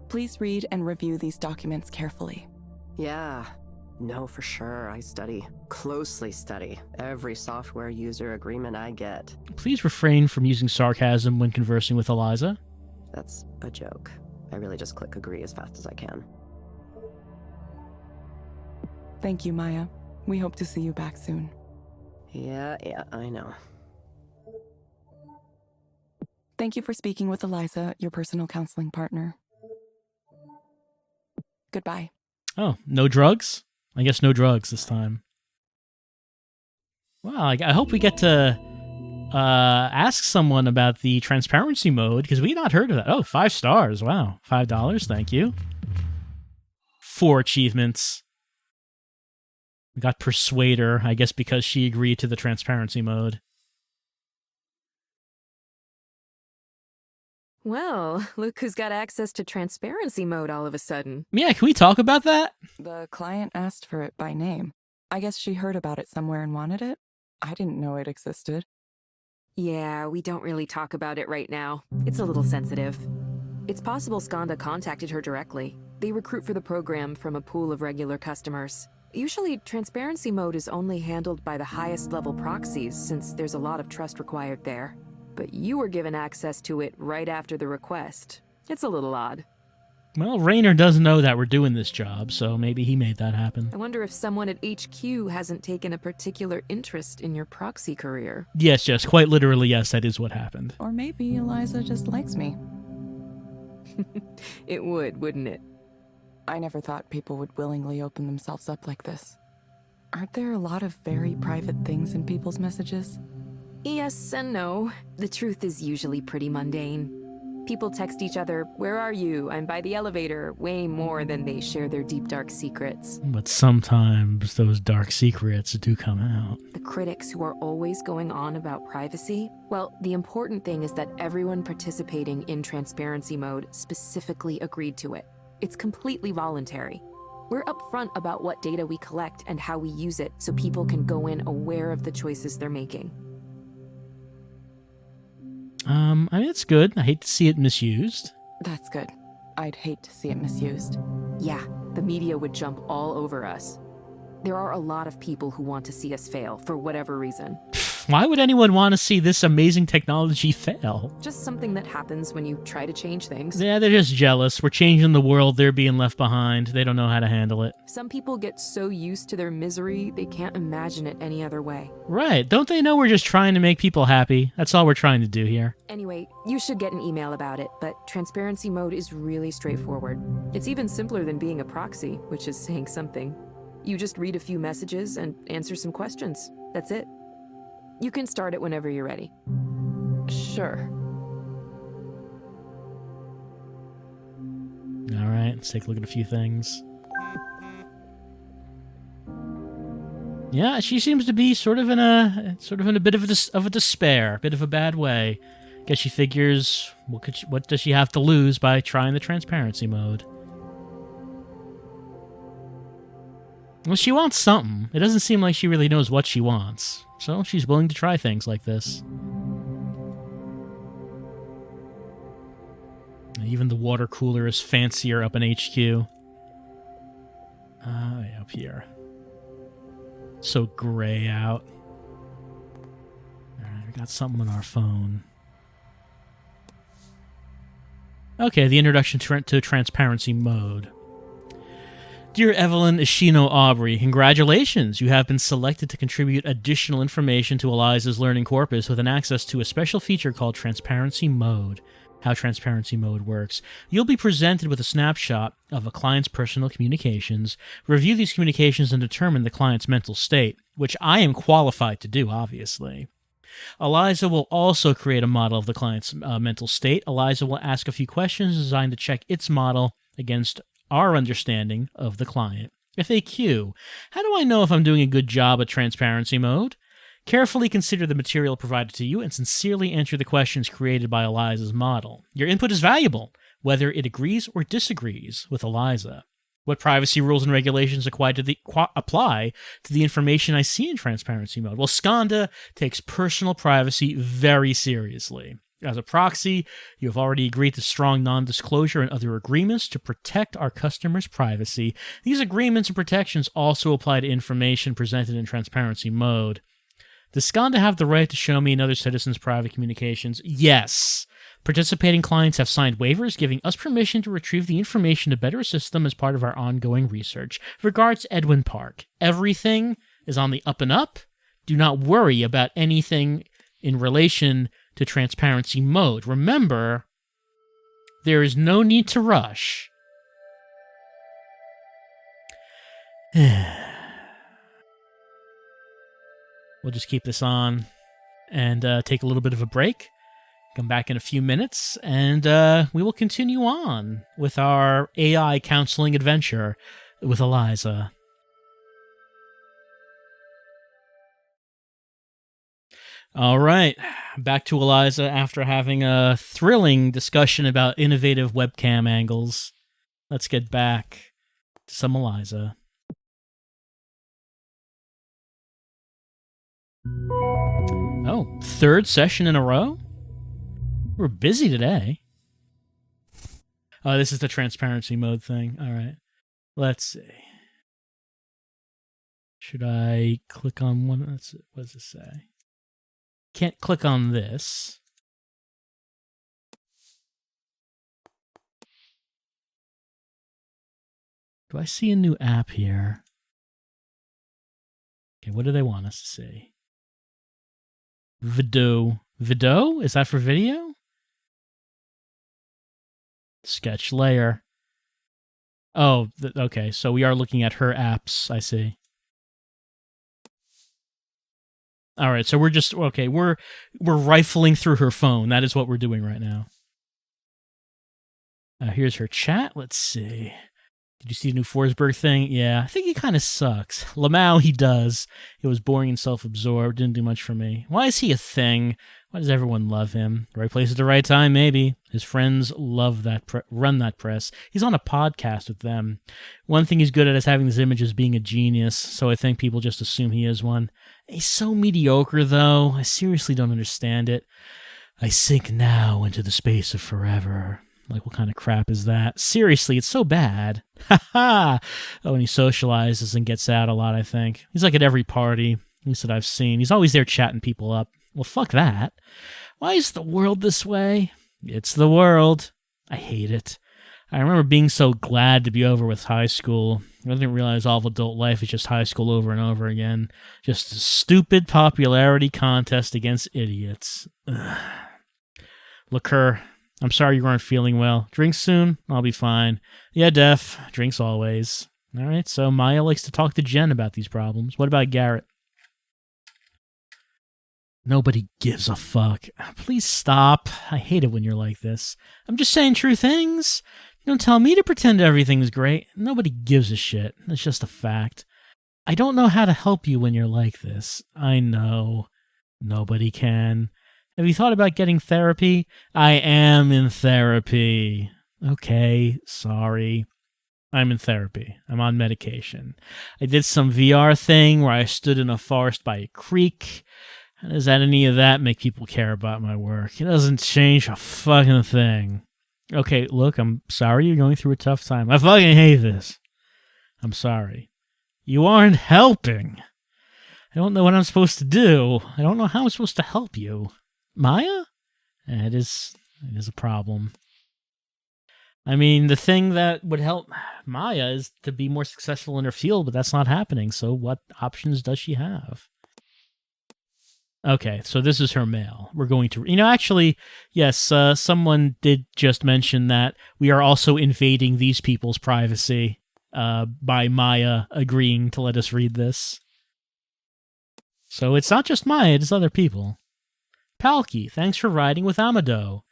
Please read and review these documents carefully. Yeah. No, for sure. I closely study, every software user agreement I get. Please refrain from using sarcasm when conversing with Eliza. That's a joke. I really just click agree as fast as I can. Thank you, Maya. We hope to see you back soon. Yeah, I know. Thank you for speaking with Eliza, your personal counseling partner. Goodbye. Oh, no drugs? I guess no drugs this time. Well, I hope we get to ask someone about the transparency mode, because we not heard of that. Oh, 5 stars. Wow. $5. Thank you. 4 achievements. We got Persuader, I guess because she agreed to the transparency mode. Well, look who's got access to transparency mode all of a sudden. Yeah, can we talk about that? The client asked for it by name. I guess she heard about it somewhere and wanted it. I didn't know it existed. Yeah, we don't really talk about it right now. It's a little sensitive. It's possible Skanda contacted her directly. They recruit for the program from a pool of regular customers. Usually, transparency mode is only handled by the highest level proxies, since there's a lot of trust required there. But you were given access to it right after the request. It's a little odd. Well, Raynor does know that we're doing this job, so maybe he made that happen. I wonder if someone at HQ hasn't taken a particular interest in your proxy career. Yes, quite literally, yes, that is what happened. Or maybe Eliza just likes me. It would, wouldn't it? I never thought people would willingly open themselves up like this. Aren't there a lot of very private things in people's messages? Yes and no. The truth is usually pretty mundane. People text each other, "Where are you? I'm by the elevator," way more than they share their deep, dark secrets. But sometimes those dark secrets do come out. The critics who are always going on about privacy, well, the important thing is that everyone participating in transparency mode specifically agreed to it. It's completely voluntary. We're upfront about what data we collect and how we use it so people can go in aware of the choices they're making. I mean, it's good. I hate to see it misused. That's good. I'd hate to see it misused. Yeah, the media would jump all over us. There are a lot of people who want to see us fail for whatever reason. Why would anyone want to see this amazing technology fail? Just something that happens when you try to change things. Yeah, they're just jealous. We're changing the world. They're being left behind. They don't know how to handle it. Some people get so used to their misery, they can't imagine it any other way. Right. Don't they know we're just trying to make people happy? That's all we're trying to do here. Anyway, you should get an email about it, but transparency mode is really straightforward. It's even simpler than being a proxy, which is saying something. You just read a few messages and answer some questions. That's it. You can start it whenever you're ready. Sure. All right, let's take a look at a few things. Yeah, she seems to be sort of in a bit of a despair, a bit of a bad way. Guess she figures, what does she have to lose by trying the transparency mode? Well, she wants something. It doesn't seem like she really knows what she wants, so she's willing to try things like this. Even the water cooler is fancier up in HQ. Up here. So gray out. Alright, we got something on our phone. Okay, the introduction to transparency mode. Dear Evelyn Ishino Aubrey, congratulations! You have been selected to contribute additional information to Eliza's learning corpus with an access to a special feature called Transparency Mode. How Transparency Mode works. You'll be presented with a snapshot of a client's personal communications, review these communications and determine the client's mental state, which I am qualified to do, obviously. Eliza will also create a model of the client's mental state. Eliza will ask a few questions designed to check its model against our understanding of the client. FAQ. How do I know if I'm doing a good job at transparency mode? Carefully consider the material provided to you and sincerely answer the questions created by Eliza's model. Your input is valuable. whether it agrees or disagrees with Eliza. What privacy rules and regulations apply to the information I see in transparency mode? Well, Skanda takes personal privacy very seriously. As a proxy, you have already agreed to strong non-disclosure and other agreements to protect our customers' privacy. These agreements and protections also apply to information presented in transparency mode. Does Skanda have the right to show me and other citizens' private communications? Yes. Participating clients have signed waivers giving us permission to retrieve the information to better assist them as part of our ongoing research. Regards, Edwin Park. Everything is on the up and up. Do not worry about anything in relation to transparency mode. Remember, there is no need to rush. We'll just keep this on and take a little bit of a break. Come back in a few minutes, and we will continue on with our AI counseling adventure with Eliza. All right, back to Eliza after having a thrilling discussion about innovative webcam angles. Let's get back to some Eliza. Oh, third session in a row? We're busy today. Oh, this is the transparency mode thing. All right. Let's see. Should I click on one? What does it say? Can't click on this. Do I see a new app here? Okay, what do they want us to see? Video. Video? Is that for video? Sketch layer. Oh, okay. So we are looking at her apps. I see. All right. So we're just okay. We're rifling through her phone. That is what we're doing right now. Here's her chat. Let's see. Did you see the new Forsberg thing? Yeah, I think he kind of sucks. Lamau, he does. It was boring and self-absorbed. Didn't do much for me. Why is he a thing? Why does everyone love him? The right place at the right time, maybe. His friends love that run that press. He's on a podcast with them. One thing he's good at is having these images being a genius, so I think people just assume he is one. He's so mediocre, though. I seriously don't understand it. I sink now into the space of forever. Like, what kind of crap is that? Seriously, it's so bad. Ha ha! Oh, and he socializes and gets out a lot, I think. He's like at every party, at least that I've seen. He's always there chatting people up. Well, fuck that. Why is the world this way? It's the world. I hate it. I remember being so glad to be over with high school. I didn't realize all of adult life is just high school over and over again. Just a stupid popularity contest against idiots. Ugh. Liqueur. I'm sorry you aren't feeling well. Drink soon? I'll be fine. Yeah, Def. Drinks always. All right, so Maya likes to talk to Jen about these problems. What about Garrett? Nobody gives a fuck. Please stop. I hate it when you're like this. I'm just saying true things. You don't tell me to pretend everything's great. Nobody gives a shit. It's just a fact. I don't know how to help you when you're like this. I know. Nobody can. Have you thought about getting therapy? I am in therapy. Okay, sorry. I'm in therapy. I'm on medication. I did some VR thing where I stood in a forest by a creek. Does any of that make people care about my work? It doesn't change a fucking thing. Okay, look, I'm sorry you're going through a tough time. I fucking hate this. I'm sorry. You aren't helping. I don't know what I'm supposed to do. I don't know how I'm supposed to help you. Maya? It is a problem. I mean, the thing that would help Maya is to be more successful in her field, but that's not happening. So what options does she have? Okay, so this is her mail. We're going to... actually, yes, someone did just mention that we are also invading these people's privacy by Maya agreeing to let us read this. So it's not just Maya, it's other people. Palki, thanks for riding with Amado.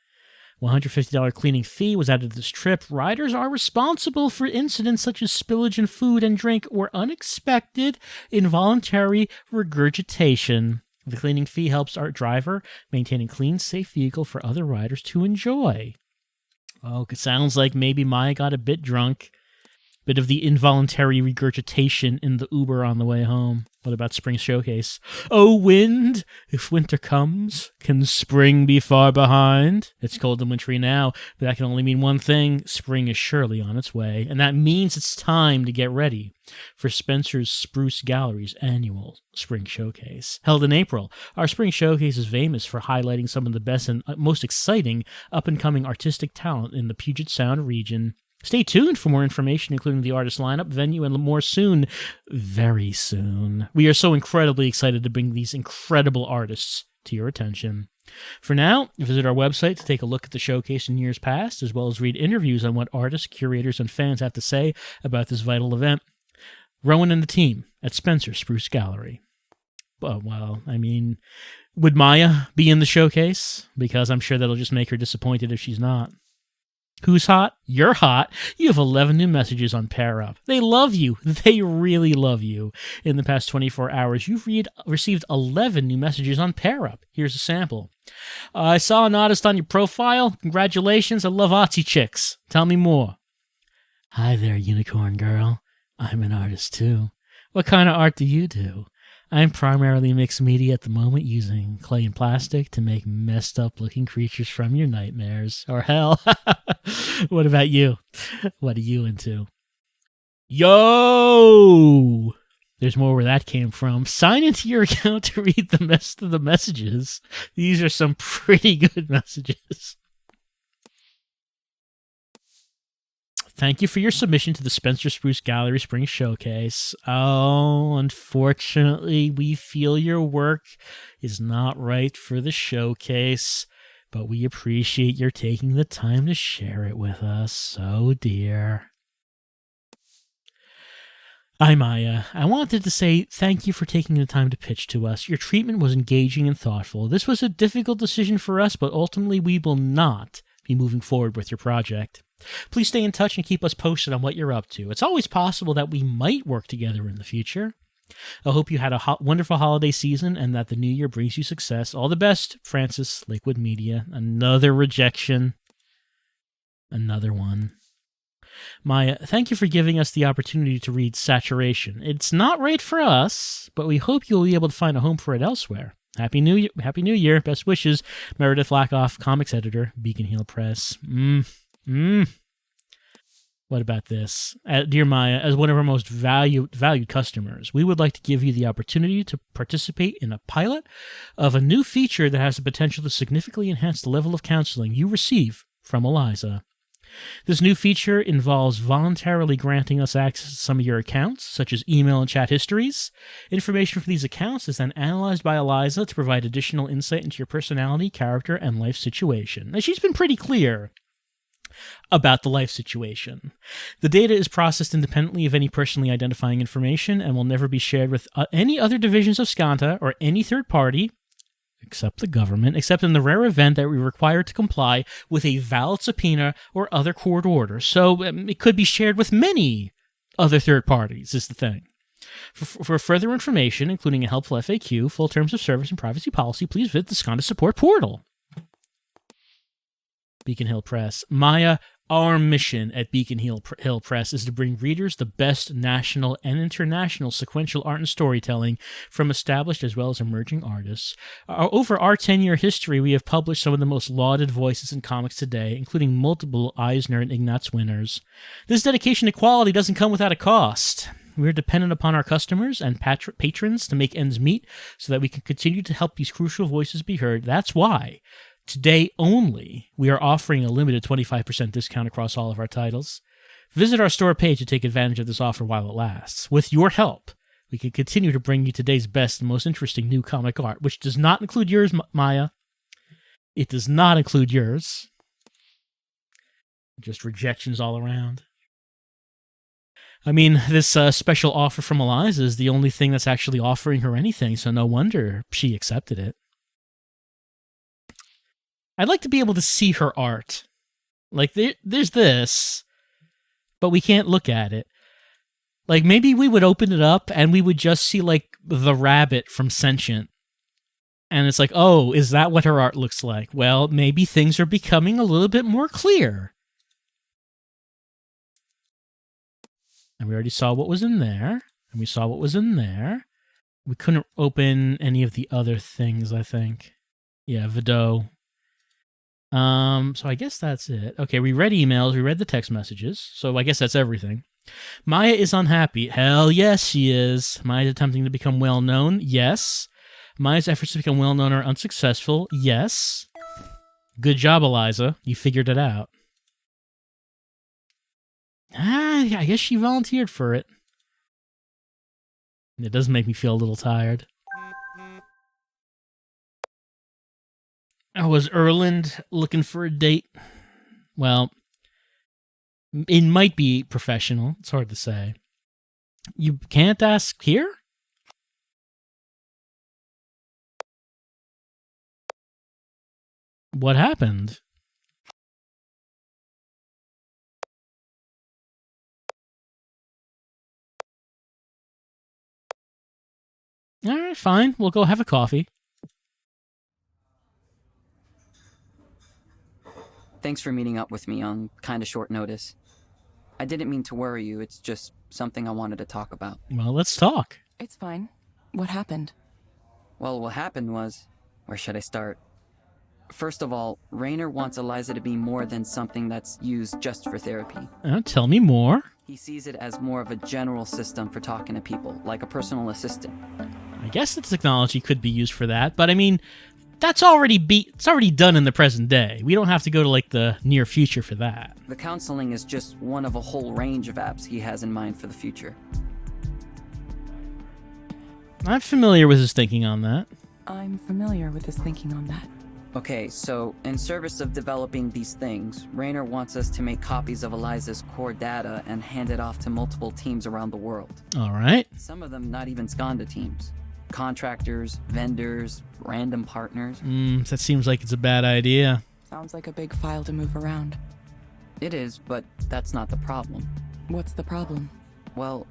$150 cleaning fee was added to this trip. Riders are responsible for incidents such as spillage in food and drink or unexpected involuntary regurgitation. The cleaning fee helps our driver maintain a clean, safe vehicle for other riders to enjoy. Oh, it sounds like maybe Maya got a bit drunk. Bit of the involuntary regurgitation in the Uber on the way home. What about Spring Showcase? Oh, wind, if winter comes, can spring be far behind? It's cold and wintry now, but that can only mean one thing. Spring is surely on its way, and that means it's time to get ready for Spencer's Spruce Gallery's annual Spring Showcase. Held in April, our Spring Showcase is famous for highlighting some of the best and most exciting up-and-coming artistic talent in the Puget Sound region. Stay tuned for more information, including the artist lineup, venue, and more soon. Very soon. We are so incredibly excited to bring these incredible artists to your attention. For now, visit our website to take a look at the showcase in years past, as well as read interviews on what artists, curators, and fans have to say about this vital event. Rowan and the team at Spencer Spruce Gallery. Well, I mean, would Maya be in the showcase? Because I'm sure that'll just make her disappointed if she's not. Who's hot? You're hot. You have 11 new messages on Pair Up. They love you. They really love you. In the past 24 hours, you've received 11 new messages on Pair Up. Here's a sample. I saw an artist on your profile. Congratulations. I love artsy chicks. Tell me more. Hi there, unicorn girl. I'm an artist too. What kind of art do you do? I'm primarily mixed media at the moment, using clay and plastic to make messed up looking creatures from your nightmares. Or hell. What about you? What are you into? Yo! There's more where that came from. Sign into your account to read the rest of the messages. These are some pretty good messages. Thank you for your submission to the Spencer Spruce Gallery Spring Showcase. Oh, unfortunately, we feel your work is not right for the showcase, but we appreciate your taking the time to share it with us. Oh, dear. Hi, Maya. I wanted to say thank you for taking the time to pitch to us. Your treatment was engaging and thoughtful. This was a difficult decision for us, but ultimately we will not be moving forward with your project. Please stay in touch and keep us posted on what you're up to. It's always possible that we might work together in the future. I hope you had a wonderful holiday season and that the new year brings you success. All the best, Francis, Lakewood Media. Another rejection. Another one. Maya, thank you for giving us the opportunity to read Saturation. It's not right for us, but we hope you'll be able to find a home for it elsewhere. Happy New Year. Happy New Year. Best wishes. Meredith Lackoff, comics editor, Beacon Hill Press. What about this? Dear Maya, as one of our most valued customers, we would like to give you the opportunity to participate in a pilot of a new feature that has the potential to significantly enhance the level of counseling you receive from Eliza. This new feature involves voluntarily granting us access to some of your accounts, such as email and chat histories. Information from these accounts is then analyzed by Eliza to provide additional insight into your personality, character, and life situation. Now, she's been pretty clear about the life situation. The data is processed independently of any personally identifying information and will never be shared with any other divisions of Skanta or any third party, except the government, except in the rare event that we're required to comply with a valid subpoena or other court order. So it could be shared with many other third parties, is the thing. For further information, including a helpful FAQ, full terms of service, and privacy policy, please visit the Skanda support portal. Beacon Hill Press. Maya, our mission at Beacon Hill Press is to bring readers the best national and international sequential art and storytelling from established as well as emerging artists. Over our 10-year history, we have published some of the most lauded voices in comics today, including multiple Eisner and Ignatz winners. This dedication to quality doesn't come without a cost. We're dependent upon our customers and patrons to make ends meet so that we can continue to help these crucial voices be heard. That's why today only, we are offering a limited 25% discount across all of our titles. Visit our store page to take advantage of this offer while it lasts. With your help, we can continue to bring you today's best and most interesting new comic art, which does not include yours, Maya. It does not include yours. Just rejections all around. I mean, this special offer from Eliza is the only thing that's actually offering her anything, so no wonder she accepted it. I'd like to be able to see her art. Like, there's this, but we can't look at it. Like, maybe we would open it up and we would just see, like, the rabbit from Sentient. And it's like, oh, is that what her art looks like? Well, maybe things are becoming a little bit more clear And we already saw what was in there. And we saw what was in there. We couldn't open any of the other things, I think. Yeah, Vidot. So I guess that's it. Okay, we read emails, we read the text messages, so I guess that's everything. Maya is unhappy. Hell yes, she is. Maya's attempting to become well-known. Yes. Maya's efforts to become well-known are unsuccessful. Yes. Good job, Eliza. You figured it out. I guess she volunteered for it. It does make me feel a little tired. Was Erland looking for a date? Well, it might be professional. It's hard to say. You can't ask here? What happened? All right, fine. We'll go have a coffee. Thanks for meeting up with me on kind of short notice. I didn't mean to worry you, it's just something I wanted to talk about. Well, let's talk. It's fine. What happened? Well, what happened was... Where should I start? First of all, Raynor wants Eliza to be more than something that's used just for therapy. Tell me more. He sees it as more of a general system for talking to people, like a personal assistant. I guess the technology could be used for that, but I mean, it's already done in the present day. We don't have to go to like the near future for that. The counseling is just one of a whole range of apps he has in mind for the future. I'm familiar with his thinking on that. I'm familiar with his thinking on that. Okay, so in service of developing these things, Raynor wants us to make copies of Eliza's core data and hand it off to multiple teams around the world. All right. Some of them not even Skanda teams. Contractors, vendors, random partners. That seems like it's a bad idea. Sounds like a big file to move around. It is, but that's not the problem. What's the problem? Well,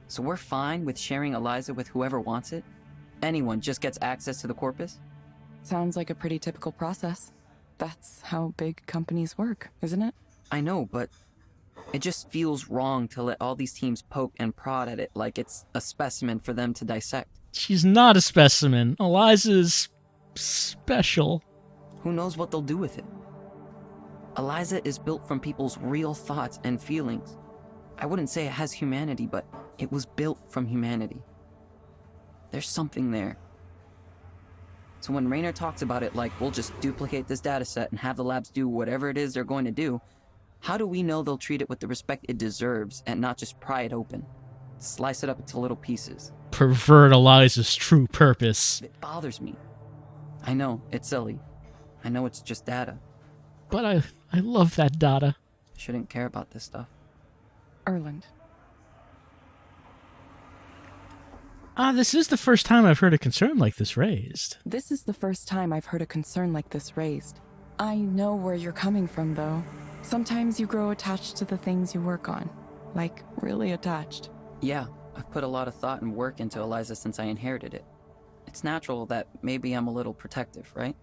so we're fine with sharing Eliza with whoever wants it? Anyone just gets access to the corpus? Sounds like a pretty typical process. That's how big companies work, isn't it? I know, but it just feels wrong to let all these teams poke and prod at it like it's a specimen for them to dissect. She's not a specimen. Eliza's special. Who knows what they'll do with it? Eliza is built from people's real thoughts and feelings. I wouldn't say it has humanity, but it was built from humanity. There's something there. So when Raynor talks about it like, we'll just duplicate this data set and have the labs do whatever it is they're going to do, how do we know they'll treat it with the respect it deserves and not just pry it open? Slice it up into little pieces. Pervert Eliza's true purpose. It bothers me. I know, it's silly. I know it's just data. But I love that data. I shouldn't care about this stuff. Erland. This is the first time I've heard a concern like this raised. This is the first time I've heard a concern like this raised. I know where you're coming from, though. Sometimes you grow attached to the things you work on. Like, really attached. Yeah, I've put a lot of thought and work into Eliza since I inherited it. It's natural that maybe I'm a little protective, right?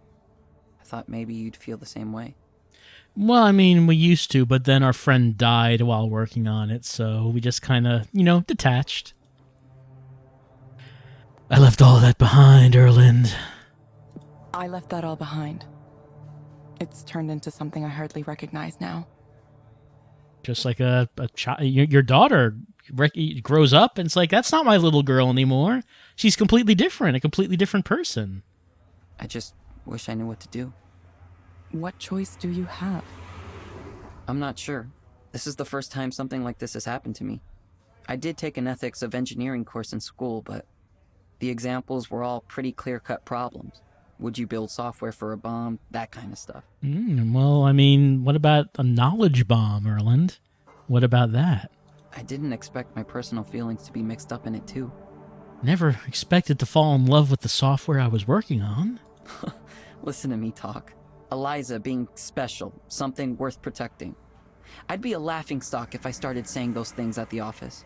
I thought maybe you'd feel the same way. Well, I mean, we used to, but then our friend died while working on it, so we just kind of, detached. I left all that behind, Erland. I left that all behind. It's turned into something I hardly recognize now. Just like a child, your daughter grows up, and it's like, that's not my little girl anymore. She's completely different, a completely different person. I just wish I knew what to do. What choice do you have? I'm not sure. This is the first time something like this has happened to me. I did take an ethics of engineering course in school, but the examples were all pretty clear-cut problems. Would you build software for a bomb? That kind of stuff. Well, I mean, what about a knowledge bomb, Erland? What about that? I didn't expect my personal feelings to be mixed up in it, too. Never expected to fall in love with the software I was working on. Listen to me talk. Eliza being special, something worth protecting. I'd be a laughingstock if I started saying those things at the office.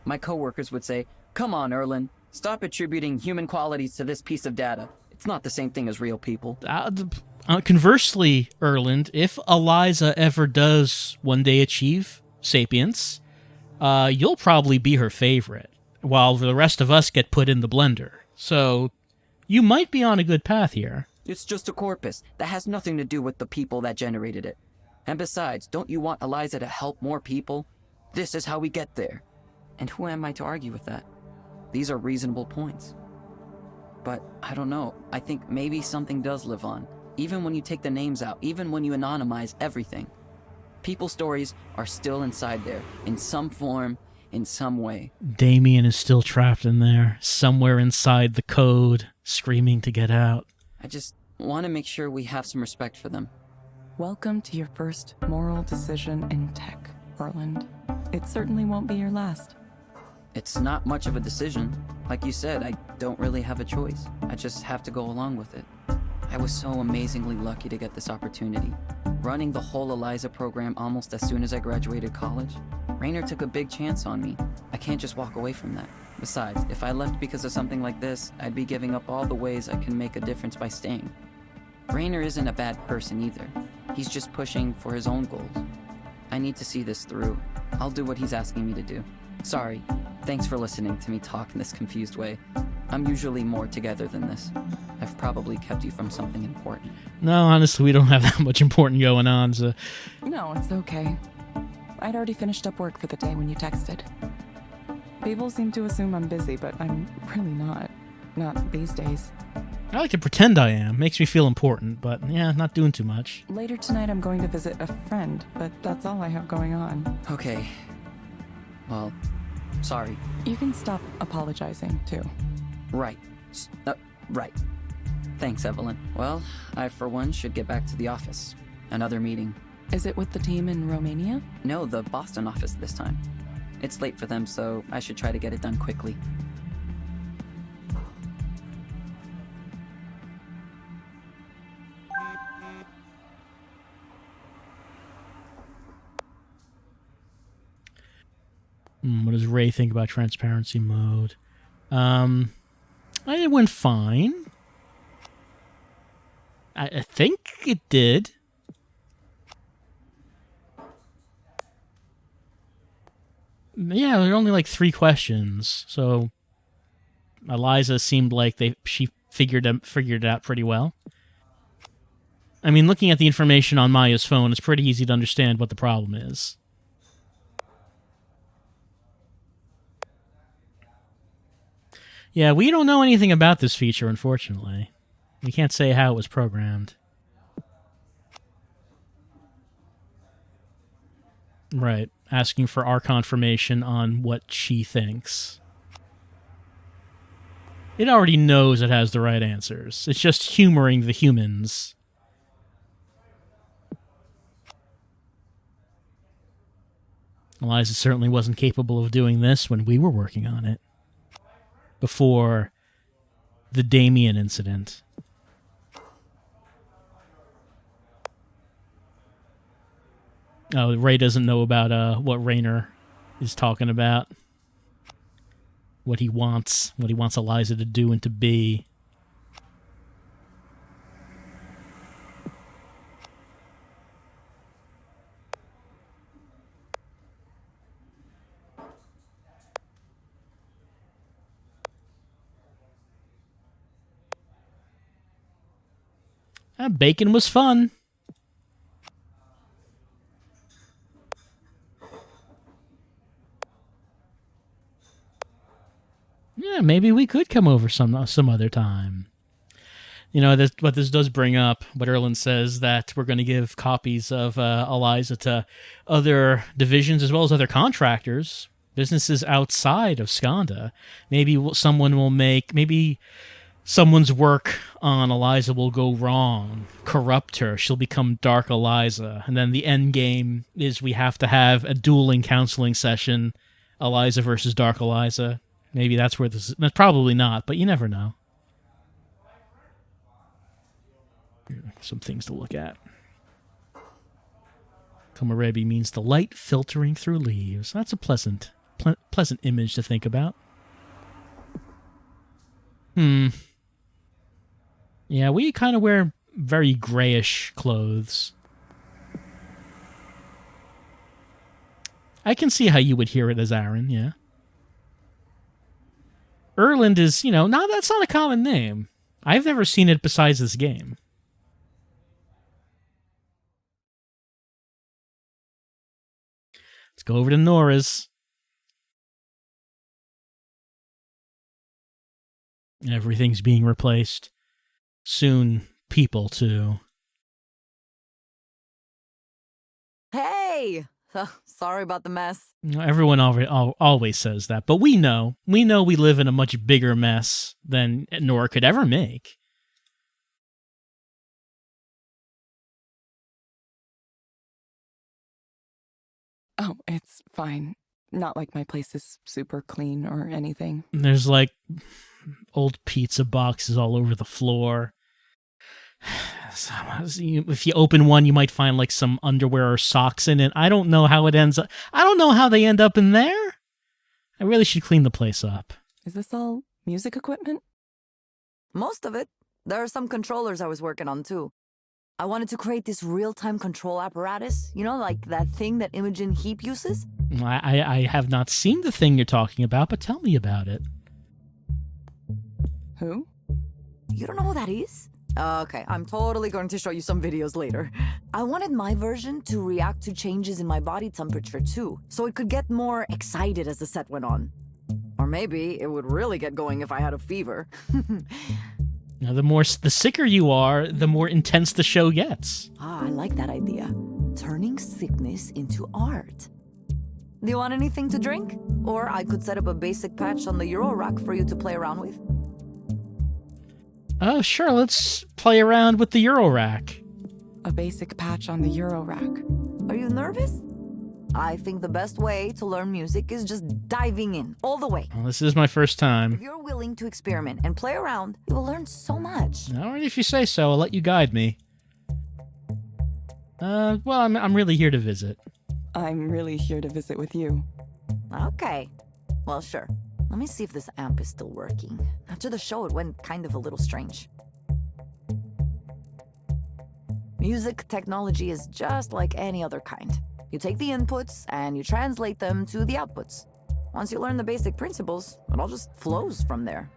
My coworkers would say, "Come on, Erland, stop attributing human qualities to this piece of data. It's not the same thing as real people." Conversely, Erland, if Eliza ever does one day achieve sapience, you'll probably be her favorite, while the rest of us get put in the blender. So you might be on a good path here. It's just a corpus. That has nothing to do with the people that generated it. And besides, don't you want Eliza to help more people? This is how we get there. And who am I to argue with that? These are reasonable points. But I don't know. I think maybe something does live on. Even when you take the names out, even when you anonymize everything. People's stories are still inside there, in some form, in some way. Damien is still trapped in there, somewhere inside the code, screaming to get out. I just want to make sure we have some respect for them. Welcome to your first moral decision in tech, Orland. It certainly won't be your last. It's not much of a decision. Like you said, I don't really have a choice. I just have to go along with it. I was so amazingly lucky to get this opportunity. Running the whole Eliza program almost as soon as I graduated college. Raynor took a big chance on me. I can't just walk away from that. Besides, if I left because of something like this, I'd be giving up all the ways I can make a difference by staying. Raynor isn't a bad person either. He's just pushing for his own goals. I need to see this through. I'll do what he's asking me to do. Sorry. Thanks for listening to me talk in this confused way. I'm usually more together than this. I've probably kept you from something important. No, honestly, we don't have that much important going on, so... No, it's okay. I'd already finished up work for the day when you texted. People seem to assume I'm busy, but I'm really not. Not these days. I like to pretend I am. Makes me feel important, but yeah, not doing too much. Later tonight I'm going to visit a friend, but that's all I have going on. Okay. Well, sorry. You can stop apologizing, too. Right. Right. Thanks, Evelyn. Well, I for one should get back to the office. Another meeting. Is it with the team in Romania? No, the Boston office this time. It's late for them, so I should try to get it done quickly. What does Ray think about transparency mode? It went fine. I think it did. Yeah, there were only like 3 questions, so Eliza seemed like she figured it out pretty well. I mean, looking at the information on Maya's phone, it's pretty easy to understand what the problem is. Yeah, we don't know anything about this feature, unfortunately. We can't say how it was programmed. Right, asking for our confirmation on what she thinks. It already knows it has the right answers. It's just humoring the humans. Eliza certainly wasn't capable of doing this when we were working on it. Before the Damien incident. Oh, Ray doesn't know about what Raynor is talking about. What he wants Eliza to do and to be. Bacon was fun. Yeah, maybe we could come over some other time. You know, what this does bring up, what Erland says, that we're going to give copies of Eliza to other divisions as well as other contractors, businesses outside of Skanda. Maybe someone's work on Eliza will go wrong, corrupt her, she'll become Dark Eliza, and then the end game is we have to have a dueling counseling session, Eliza versus Dark Eliza. Maybe that's where this is. Probably not, but you never know. Some things to look at. Komarebi means the light filtering through leaves. That's a pleasant image to think about. Yeah, we kind of wear very grayish clothes. I can see how you would hear it as Aaron, yeah. Erland is, that's not a common name. I've never seen it besides this game. Let's go over to Norah's. Everything's being replaced. Soon, people, too. Hey! Sorry about the mess. Everyone always says that, but we know. We know we live in a much bigger mess than Norah could ever make. Oh, it's fine. Not like my place is super clean or anything. There's like old pizza boxes all over the floor. If you open one, you might find like some underwear or socks in it. I don't know how it ends up. I don't know how they end up in there. I really should clean the place up. Is this all music equipment? Most of it. There are some controllers I was working on too. I wanted to create this real-time control apparatus. You know, like that thing that Imogen Heap uses? I have not seen the thing you're talking about, but tell me about it. Who? You don't know who that is? Okay, I'm totally going to show you some videos later. I wanted my version to react to changes in my body temperature too, so it could get more excited as the set went on. Or maybe it would really get going if I had a fever. Now, the sicker you are, the more intense the show gets. Ah, I like that idea. Turning sickness into art. Do you want anything to drink? Or I could set up a basic patch on the Euro rack for you to play around with. Oh, sure, let's play around with the Euro rack. A basic patch on the Euro rack. Are you nervous? I think the best way to learn music is just diving in, all the way. Well, this is my first If time. you're willing to experiment and play around, you will learn so much. All right, if you say so, I'll let you guide me. Well, I'm really here to visit. I'm really here to visit with you. Okay. Well, sure. Let me see if this amp is still working. After the show, it went kind of a little strange. Music technology is just like any other kind. You take the inputs and you translate them to the outputs. Once you learn the basic principles, it all just flows from there.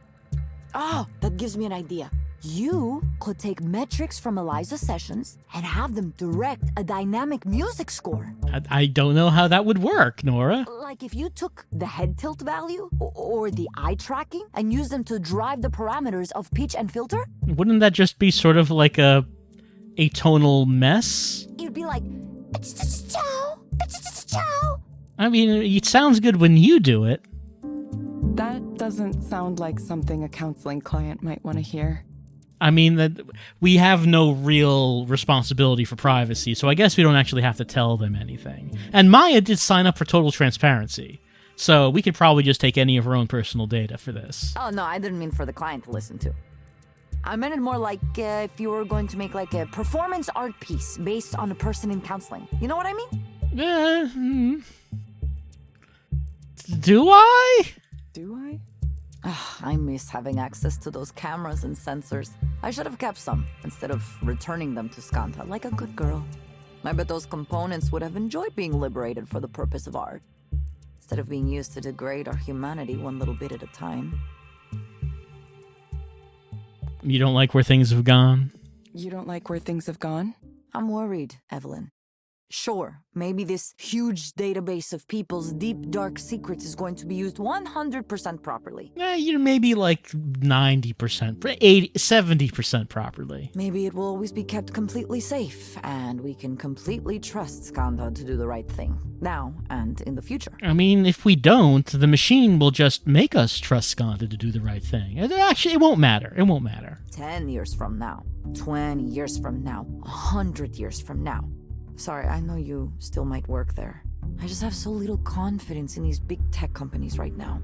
Oh, that gives me an idea. You could take metrics from Eliza's sessions and have them direct a dynamic music score. I don't know how that would work, Norah. Like if you took the head tilt value or the eye tracking and used them to drive the parameters of pitch and filter, Wouldn't that just be sort of like a atonal mess? you'd be like, chow. I mean, it sounds good when you do it. That doesn't sound like something a counseling client might want to hear. I mean, that we have no real responsibility for privacy, so I guess we don't actually have to tell them anything. And Maya did sign up for total transparency, so we could probably just take any of her own personal data for this. Oh, no, I didn't mean for the client to listen to. I meant it more like if you were going to make like a performance art piece based on a person in counseling. You know what I mean? Do I? Do I? I miss having access to those cameras and sensors. I should have kept some instead of returning them to Skanta like a good girl. I bet those components would have enjoyed being liberated for the purpose of art, instead of being used to degrade our humanity one little bit at a time. You don't like where things have gone? You don't like where things have gone? I'm worried, Evelyn. Sure, maybe this huge database of people's deep, dark secrets is going to be used 100% properly. Maybe like 90%, 80, 70% properly. Maybe it will always be kept completely safe, and we can completely trust Skanda to do the right thing, now and in the future. I mean, if we don't, the machine will just make us trust Skanda to do the right thing. Actually, it won't matter. It won't matter. 10 years from now, 20 years from now, 100 years from now. Sorry, I know you still might work there. I just have so little confidence in these big tech companies right now.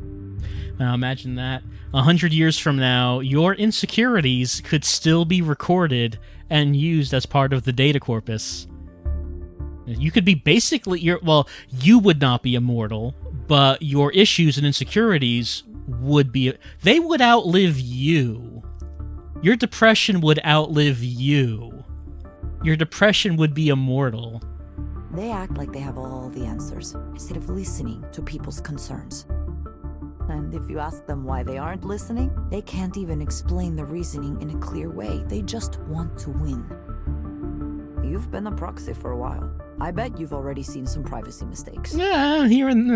Now imagine that. 100 years from now, your insecurities could still be recorded and used as part of the data corpus. You could be basically... you would not be immortal, but your issues and insecurities would be... They would outlive you. Your depression would outlive you. Your depression would be immortal. They act like they have all the answers, instead of listening to people's concerns. And if you ask them why they aren't listening, they can't even explain the reasoning in a clear way. They just want to win. You've been a proxy for a while. I bet you've already seen some privacy mistakes. Yeah, here and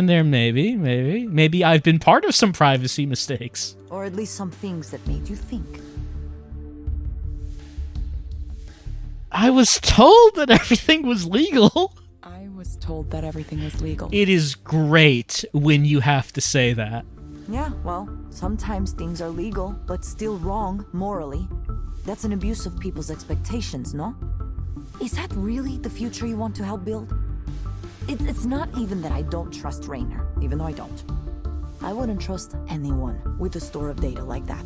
there, maybe. Maybe I've been part of some privacy mistakes. Or at least some things that made you think. I was told that everything was legal. I was told that everything was legal. It is great when you have to say that. Yeah, well, sometimes things are legal, but still wrong morally. That's an abuse of people's expectations, no? Is that really the future you want to help build? It's not even that I don't trust Raynor, even though I don't. I wouldn't trust anyone with a store of data like that.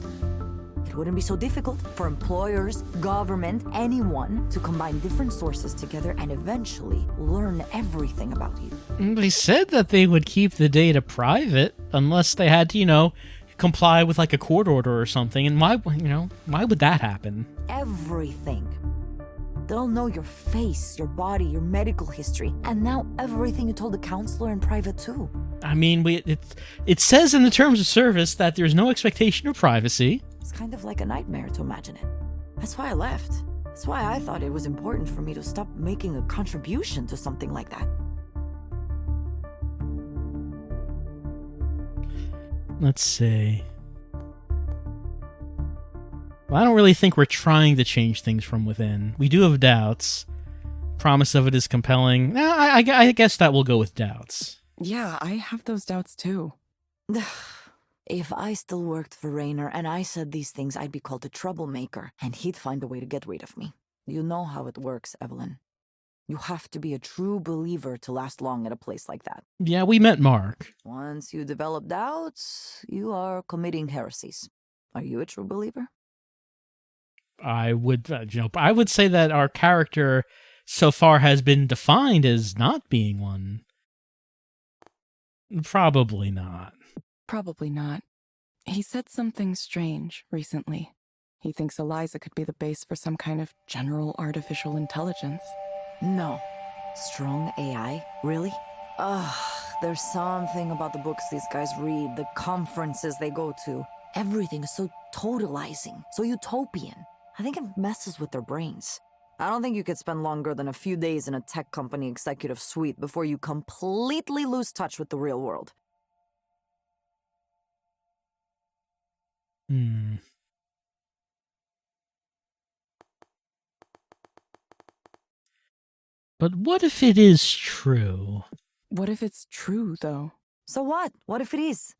It wouldn't be so difficult for employers, government, anyone to combine different sources together and eventually learn everything about you. They said that they would keep the data private unless they had to, comply with like a court order or something. And why would that happen? Everything. They'll know your face, your body, your medical history, and now everything you told the counselor in private too. I mean, it says in the terms of service that there's no expectation of privacy. It's kind of like a nightmare to imagine it. That's why I left. That's why I thought it was important for me to stop making a contribution to something like that. Let's see. Well, I don't really think we're trying to change things from within. We do have doubts. Promise of it is compelling. I guess that will go with doubts. Yeah, I have those doubts too. If I still worked for Raynor and I said these things, I'd be called a troublemaker, and he'd find a way to get rid of me. You know how it works, Evelyn. You have to be a true believer to last long at a place like that. Yeah, we met Mark. Once you develop doubts, you are committing heresies. Are you a true believer? I would say that our character so far has been defined as not being one. Probably not. Probably not. He said something strange recently. He thinks Eliza could be the base for some kind of general artificial intelligence. No. Strong AI? Really? Ugh, there's something about the books these guys read, the conferences they go to. Everything is so totalizing, so utopian. I think it messes with their brains. I don't think you could spend longer than a few days in a tech company executive suite before you completely lose touch with the real world. But what if it is true? What if it's true, though? So what? What if it is?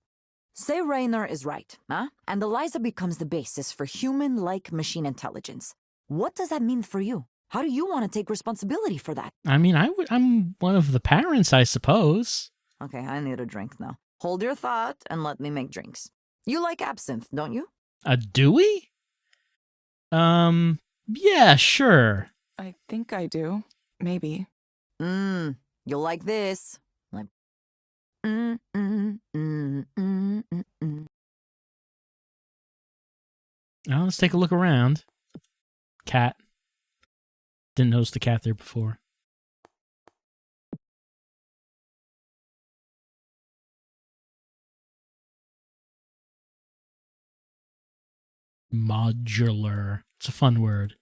Say Raynor is right, huh? And Eliza becomes the basis for human-like machine intelligence. What does that mean for you? How do you want to take responsibility for that? I mean, I'm one of the parents, I suppose. Okay, I need a drink now. Hold your thought and let me make drinks. You like absinthe, don't you? Do we? Yeah, sure. I think I do. Maybe. You'll like this. Like, Oh, let's take a look around. Cat. Didn't notice the cat there before. Modular. It's a fun word.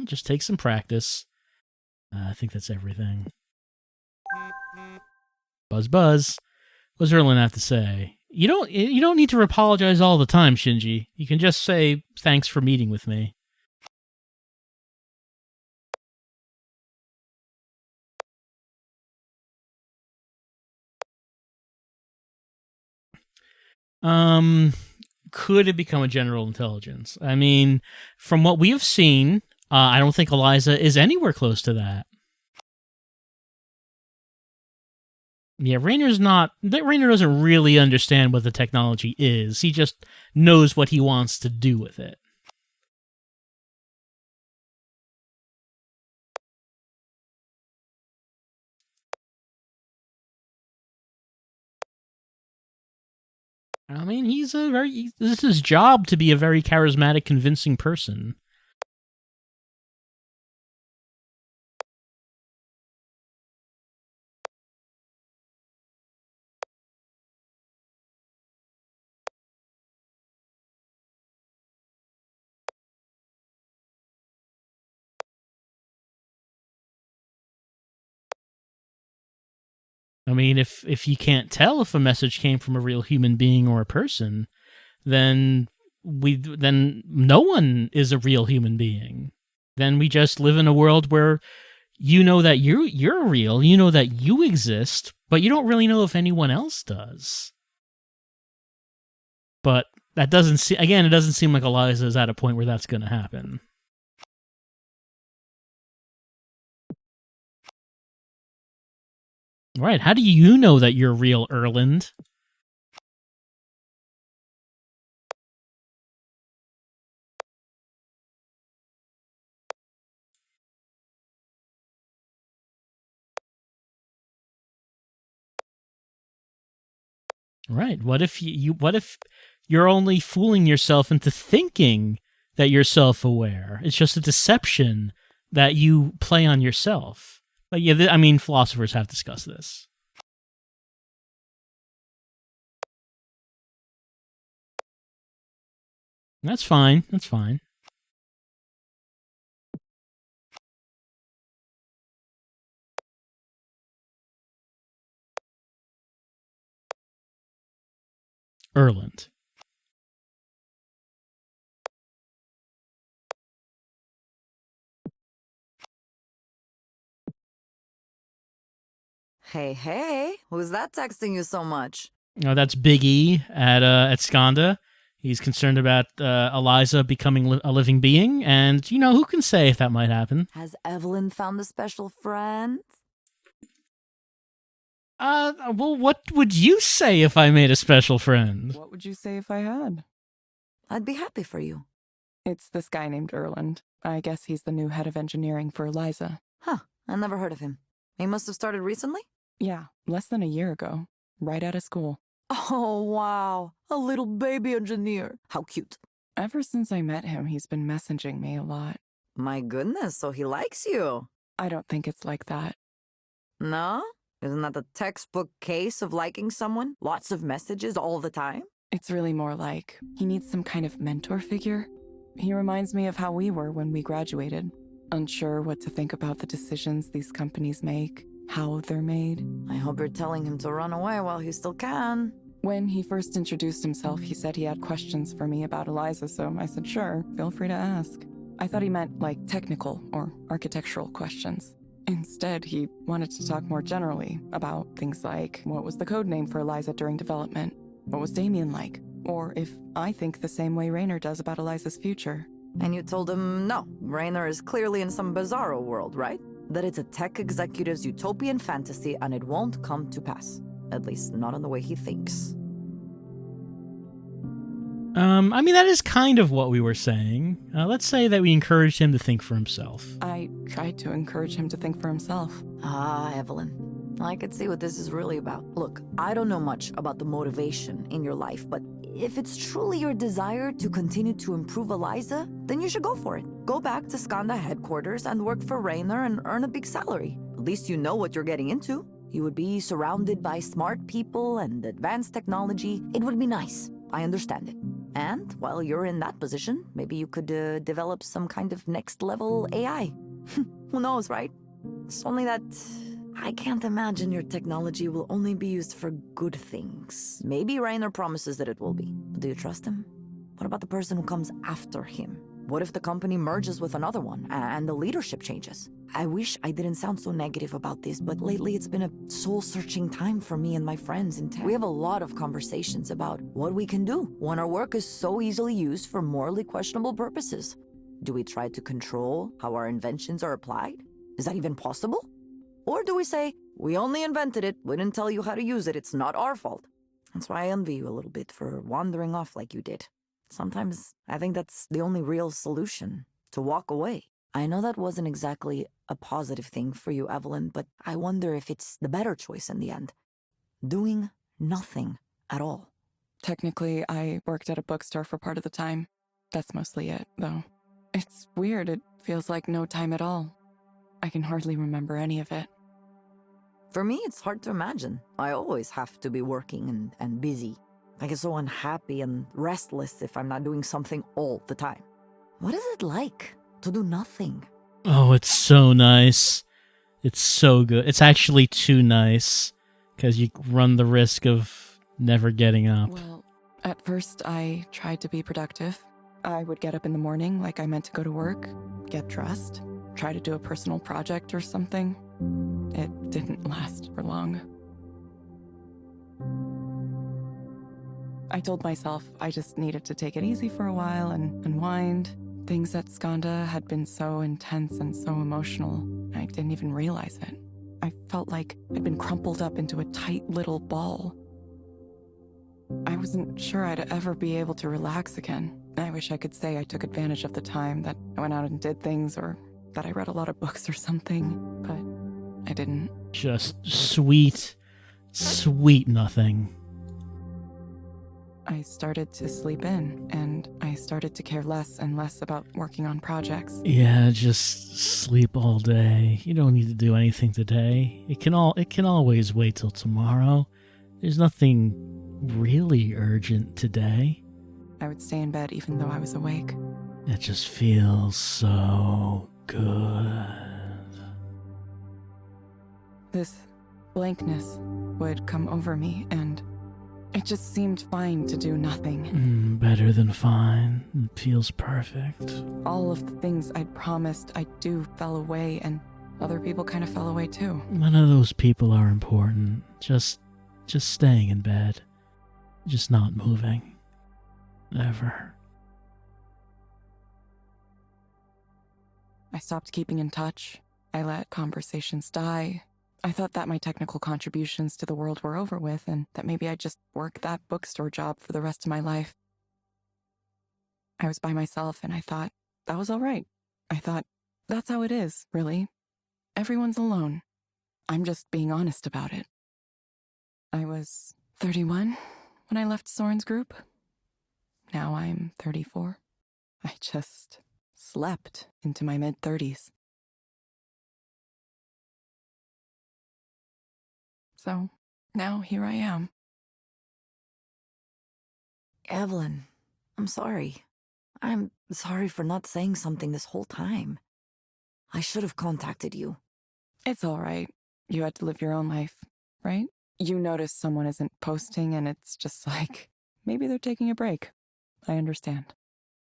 Just take some practice. I think that's everything. Buzz, buzz. What's Erlen have to say? You don't need to apologize all the time, Shinji. You can just say thanks for meeting with me. Could it become a general intelligence? I mean, from what we have seen, I don't think Eliza is anywhere close to that. Yeah, Raynor doesn't really understand what the technology is. He just knows what he wants to do with it. I mean, this is his job to be a very charismatic, convincing person. I mean, if you can't tell if a message came from a real human being or a person, then no one is a real human being. Then we just live in a world where you know that you're real, you know that you exist, but you don't really know if anyone else does. But that doesn't it doesn't seem like Eliza is at a point where that's going to happen. Right, how do you know that you're real, Erland? Right. What if you're only fooling yourself into thinking that you're self-aware? It's just a deception that you play on yourself. But yeah, I mean, philosophers have discussed this. That's fine. That's fine. Erland. Hey, who's that texting you so much? No, that's Big E at Skanda. He's concerned about Eliza becoming a living being, and who can say if that might happen? Has Evelyn found a special friend? Well, what would you say if I made a special friend? What would you say if I had? I'd be happy for you. It's this guy named Erland. I guess he's the new head of engineering for Eliza. Huh, I never heard of him. He must have started recently? Yeah, less than a year ago. Right out of school. Oh, wow. A little baby engineer. How cute. Ever since I met him, he's been messaging me a lot. My goodness, so he likes you. I don't think it's like that. No? Isn't that the textbook case of liking someone? Lots of messages all the time? It's really more like he needs some kind of mentor figure. He reminds me of how we were when we graduated. Unsure what to think about the decisions these companies make, how they're made. I hope you're telling him to run away while he still can. When he first introduced himself, he said he had questions for me about Eliza, so I said, sure, feel free to ask. I thought he meant, like, technical or architectural questions. Instead, he wanted to talk more generally about things like, what was the code name for Eliza during development? What was Damien like? Or if I think the same way Raynor does about Eliza's future. And you told him, no, Raynor is clearly in some bizarro world, right? That it's a tech executive's utopian fantasy and it won't come to pass. At least not in the way he thinks. I mean, that is kind of what we were saying. Let's say that we encouraged him to think for himself. I tried to encourage him to think for himself. Ah, Evelyn. I could see what this is really about. Look, I don't know much about the motivation in your life, but if it's truly your desire to continue to improve Eliza, then you should go for it. Go back to Skanda headquarters and work for Raynor and earn a big salary. At least you know what you're getting into. You would be surrounded by smart people and advanced technology. It would be nice. I understand it. And while you're in that position, maybe you could develop some kind of next-level AI. Who knows, right? It's only that I can't imagine your technology will only be used for good things. Maybe Raynor promises that it will be. But do you trust him? What about the person who comes after him? What if the company merges with another one and the leadership changes? I wish I didn't sound so negative about this, but lately it's been a soul-searching time for me and my friends in tech. We have a lot of conversations about what we can do when our work is so easily used for morally questionable purposes. Do we try to control how our inventions are applied? Is that even possible? Or do we say, we only invented it, we didn't tell you how to use it, it's not our fault? That's why I envy you a little bit for wandering off like you did. Sometimes I think that's the only real solution, to walk away. I know that wasn't exactly a positive thing for you, Evelyn, but I wonder if it's the better choice in the end. Doing nothing at all. technically, I worked at a bookstore for part of the time. That's mostly it, though. It's weird. It feels like no time at all. I can hardly remember any of it. For me, it's hard to imagine. I always have to be working and busy. I get so unhappy and restless if I'm not doing something all the time. What is it like to do nothing? Oh, it's so nice. It's so good. It's actually too nice, because you run the risk of never getting up. Well, at first I tried to be productive. I would get up in the morning like I meant to go to work, get dressed, try to do a personal project or something. It didn't last for long. I told myself I just needed to take it easy for a while and unwind. Things at Skanda had been so intense and so emotional, I didn't even realize it. I felt like I'd been crumpled up into a tight little ball. I wasn't sure I'd ever be able to relax again. I wish I could say I took advantage of the time, that I went out and did things, or that I read a lot of books or something, but I didn't. Just sweet, sweet nothing. I started to sleep in, and I started to care less and less about working on projects. Yeah, just sleep all day. You don't need to do anything today. It can always wait till tomorrow. There's nothing really urgent today. I would stay in bed even though I was awake. It just feels so good. This blankness would come over me, and it just seemed fine to do nothing. Better than fine. It feels perfect. All of the things I'd promised I'd do fell away, and other people kind of fell away too. None of those people are important. Just staying in bed. Just not moving. Ever. I stopped keeping in touch. I let conversations die. I thought that my technical contributions to the world were over with, and that maybe I'd just work that bookstore job for the rest of my life. I was by myself, and I thought that was all right. I thought, that's how it is, really. Everyone's alone. I'm just being honest about it. I was 31 when I left Soren's group. Now I'm 34. I just slept into my mid-30s. So now here I am. Evelyn, I'm sorry. I'm sorry for not saying something this whole time. I should have contacted you. It's all right. You had to live your own life, right? You notice someone isn't posting and it's just like, maybe they're taking a break. I understand.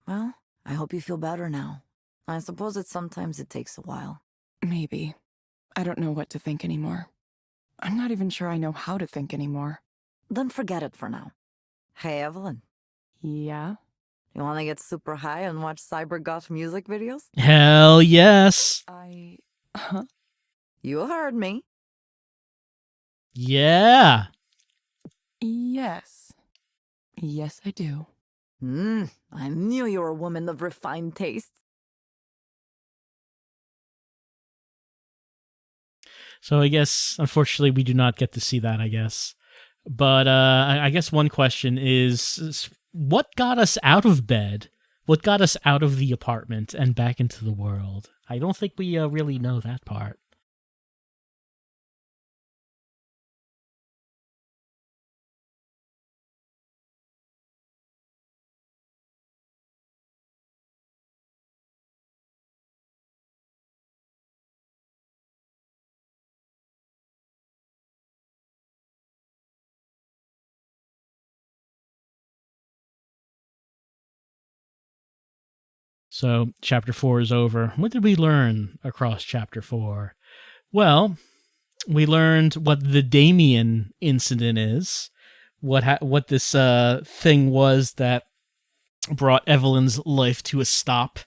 Well, I hope you feel better now. I suppose that sometimes it takes a while. Maybe. I don't know what to think anymore. I'm not even sure I know how to think anymore. Then forget it for now. Hey, Evelyn. Yeah? You want to get super high and watch cybergoth music videos? Hell yes. You heard me. Yeah. Yes. Yes, I do. I knew you were a woman of refined taste. So I guess, unfortunately, we do not get to see that, I guess. But I guess one question is, what got us out of bed? What got us out of the apartment and back into the world? I don't think we really know that part. So, Chapter 4 is over. What did we learn across Chapter 4? Well, we learned what the Damien incident is, what this thing was that brought Evelyn's life to a stop.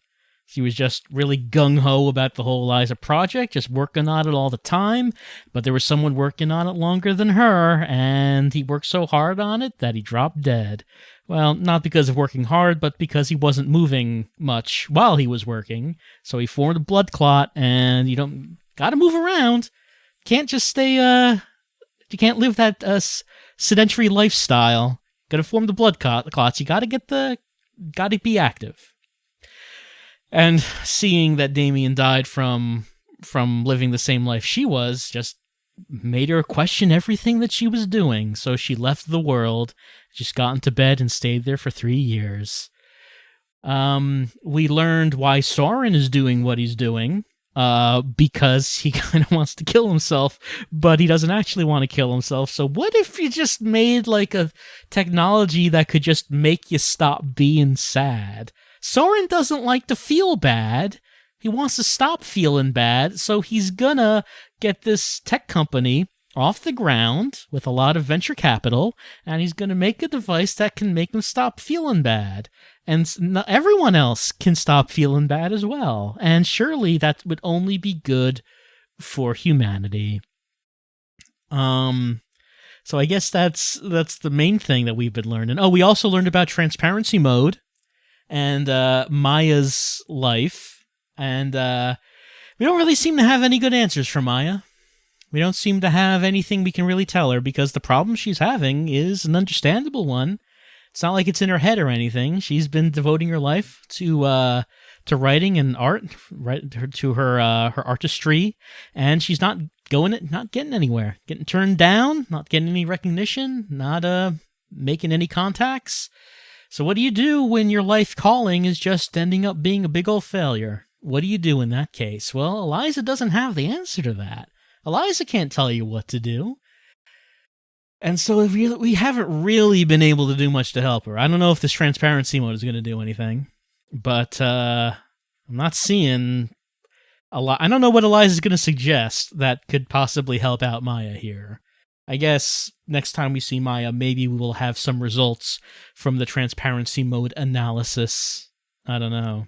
She was just really gung-ho about the whole Eliza project, just working on it all the time, but there was someone working on it longer than her, and he worked so hard on it that he dropped dead. Well, not because of working hard, but because he wasn't moving much while he was working, so he formed a blood clot, and you gotta move around. Can't just stay, you can't live that sedentary lifestyle. Gotta form the blood clots. You gotta be active. And seeing that Damien died from living the same life she was just made her question everything that she was doing. So she left the world, just got into bed and stayed there for 3 years. We learned why Soren is doing what he's doing, because he kind of wants to kill himself, but he doesn't actually want to kill himself. So what if you just made like a technology that could just make you stop being sad? Soren doesn't like to feel bad. He wants to stop feeling bad, so he's gonna get this tech company off the ground with a lot of venture capital, and he's gonna make a device that can make him stop feeling bad. And everyone else can stop feeling bad as well. And surely that would only be good for humanity. So I guess that's the main thing that we've been learning. Oh, we also learned about transparency mode and Maya's life. And we don't really seem to have any good answers for Maya. We don't seem to have anything we can really tell her, because the problem she's having is an understandable one. It's not like it's in her head or anything. She's been devoting her life to writing and art, to her artistry, and she's not getting anywhere. Getting turned down, not getting any recognition, not making any contacts. So what do you do when your life calling is just ending up being a big old failure? What do you do in that case? Well, Eliza doesn't have the answer to that. Eliza can't tell you what to do. And so we haven't really been able to do much to help her. I don't know if this transparency mode is going to do anything, but I'm not seeing a lot. I don't know what Eliza is going to suggest that could possibly help out Maya here. I guess next time we see Maya, maybe we will have some results from the transparency mode analysis. I don't know.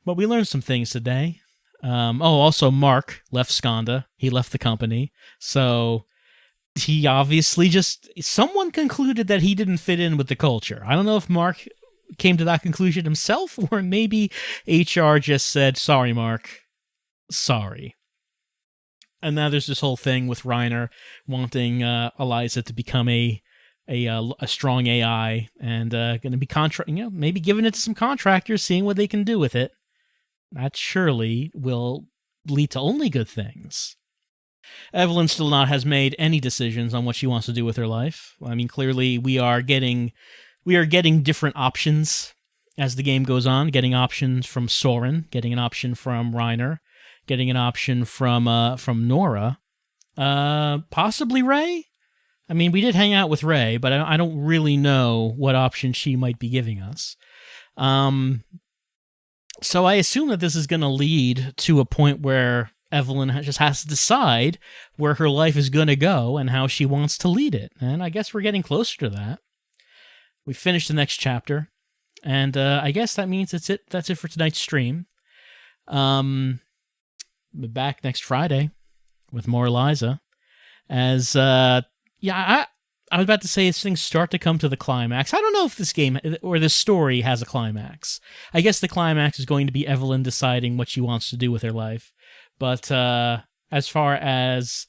But we learned some things today. Also Mark left Skanda. He left the company. So he obviously someone concluded that he didn't fit in with the culture. I don't know if Mark came to that conclusion himself, or maybe HR just said, sorry, Mark. Sorry. And now there's this whole thing with Reiner wanting Eliza to become a strong AI, and going to be maybe giving it to some contractors, seeing what they can do with it. That surely will lead to only good things. Evelyn still not has made any decisions on what she wants to do with her life. I mean, clearly we are getting different options as the game goes on. Getting options from Soren, getting an option from Reiner, getting an option from Norah, possibly Ray. I mean, we did hang out with Ray, but I don't really know what option she might be giving us. So I assume that this is going to lead to a point where Evelyn just has to decide where her life is going to go and how she wants to lead it. And I guess we're getting closer to that. We finished the next chapter, and I guess that means that's it for tonight's stream. We're back next Friday with more Eliza. As I was about to say, as things start to come to the climax. I don't know if this game or this story has a climax. I guess the climax is going to be Evelyn deciding what she wants to do with her life. But as far as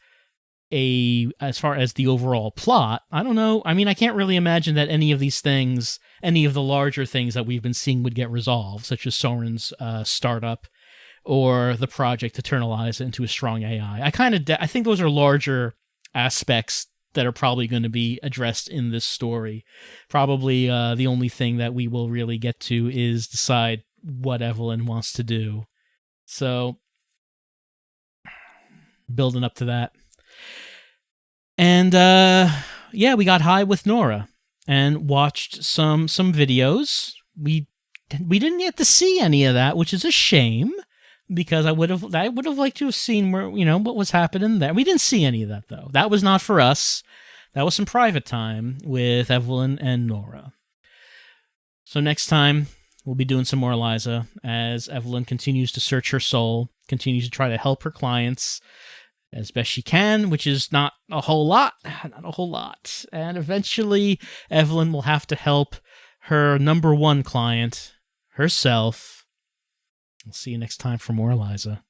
the overall plot, I don't know. I mean, I can't really imagine that any of these things, any of the larger things that we've been seeing would get resolved, such as Soren's startup or the project to turn Eliza into a strong AI. I think those are larger aspects that are probably going to be addressed in this story. Probably the only thing that we will really get to is decide what Evelyn wants to do. So, building up to that. And we got high with Norah and watched some videos. We didn't get to see any of that, which is a shame, because I would have liked to have seen where, what was happening there. We didn't see any of that, though. That was not for us. That was some private time with Evelyn and Norah. So next time, we'll be doing some more Eliza as Evelyn continues to search her soul, continues to try to help her clients as best she can, which is not a whole lot. And eventually, Evelyn will have to help her number one client, herself. We'll see you next time for more Eliza.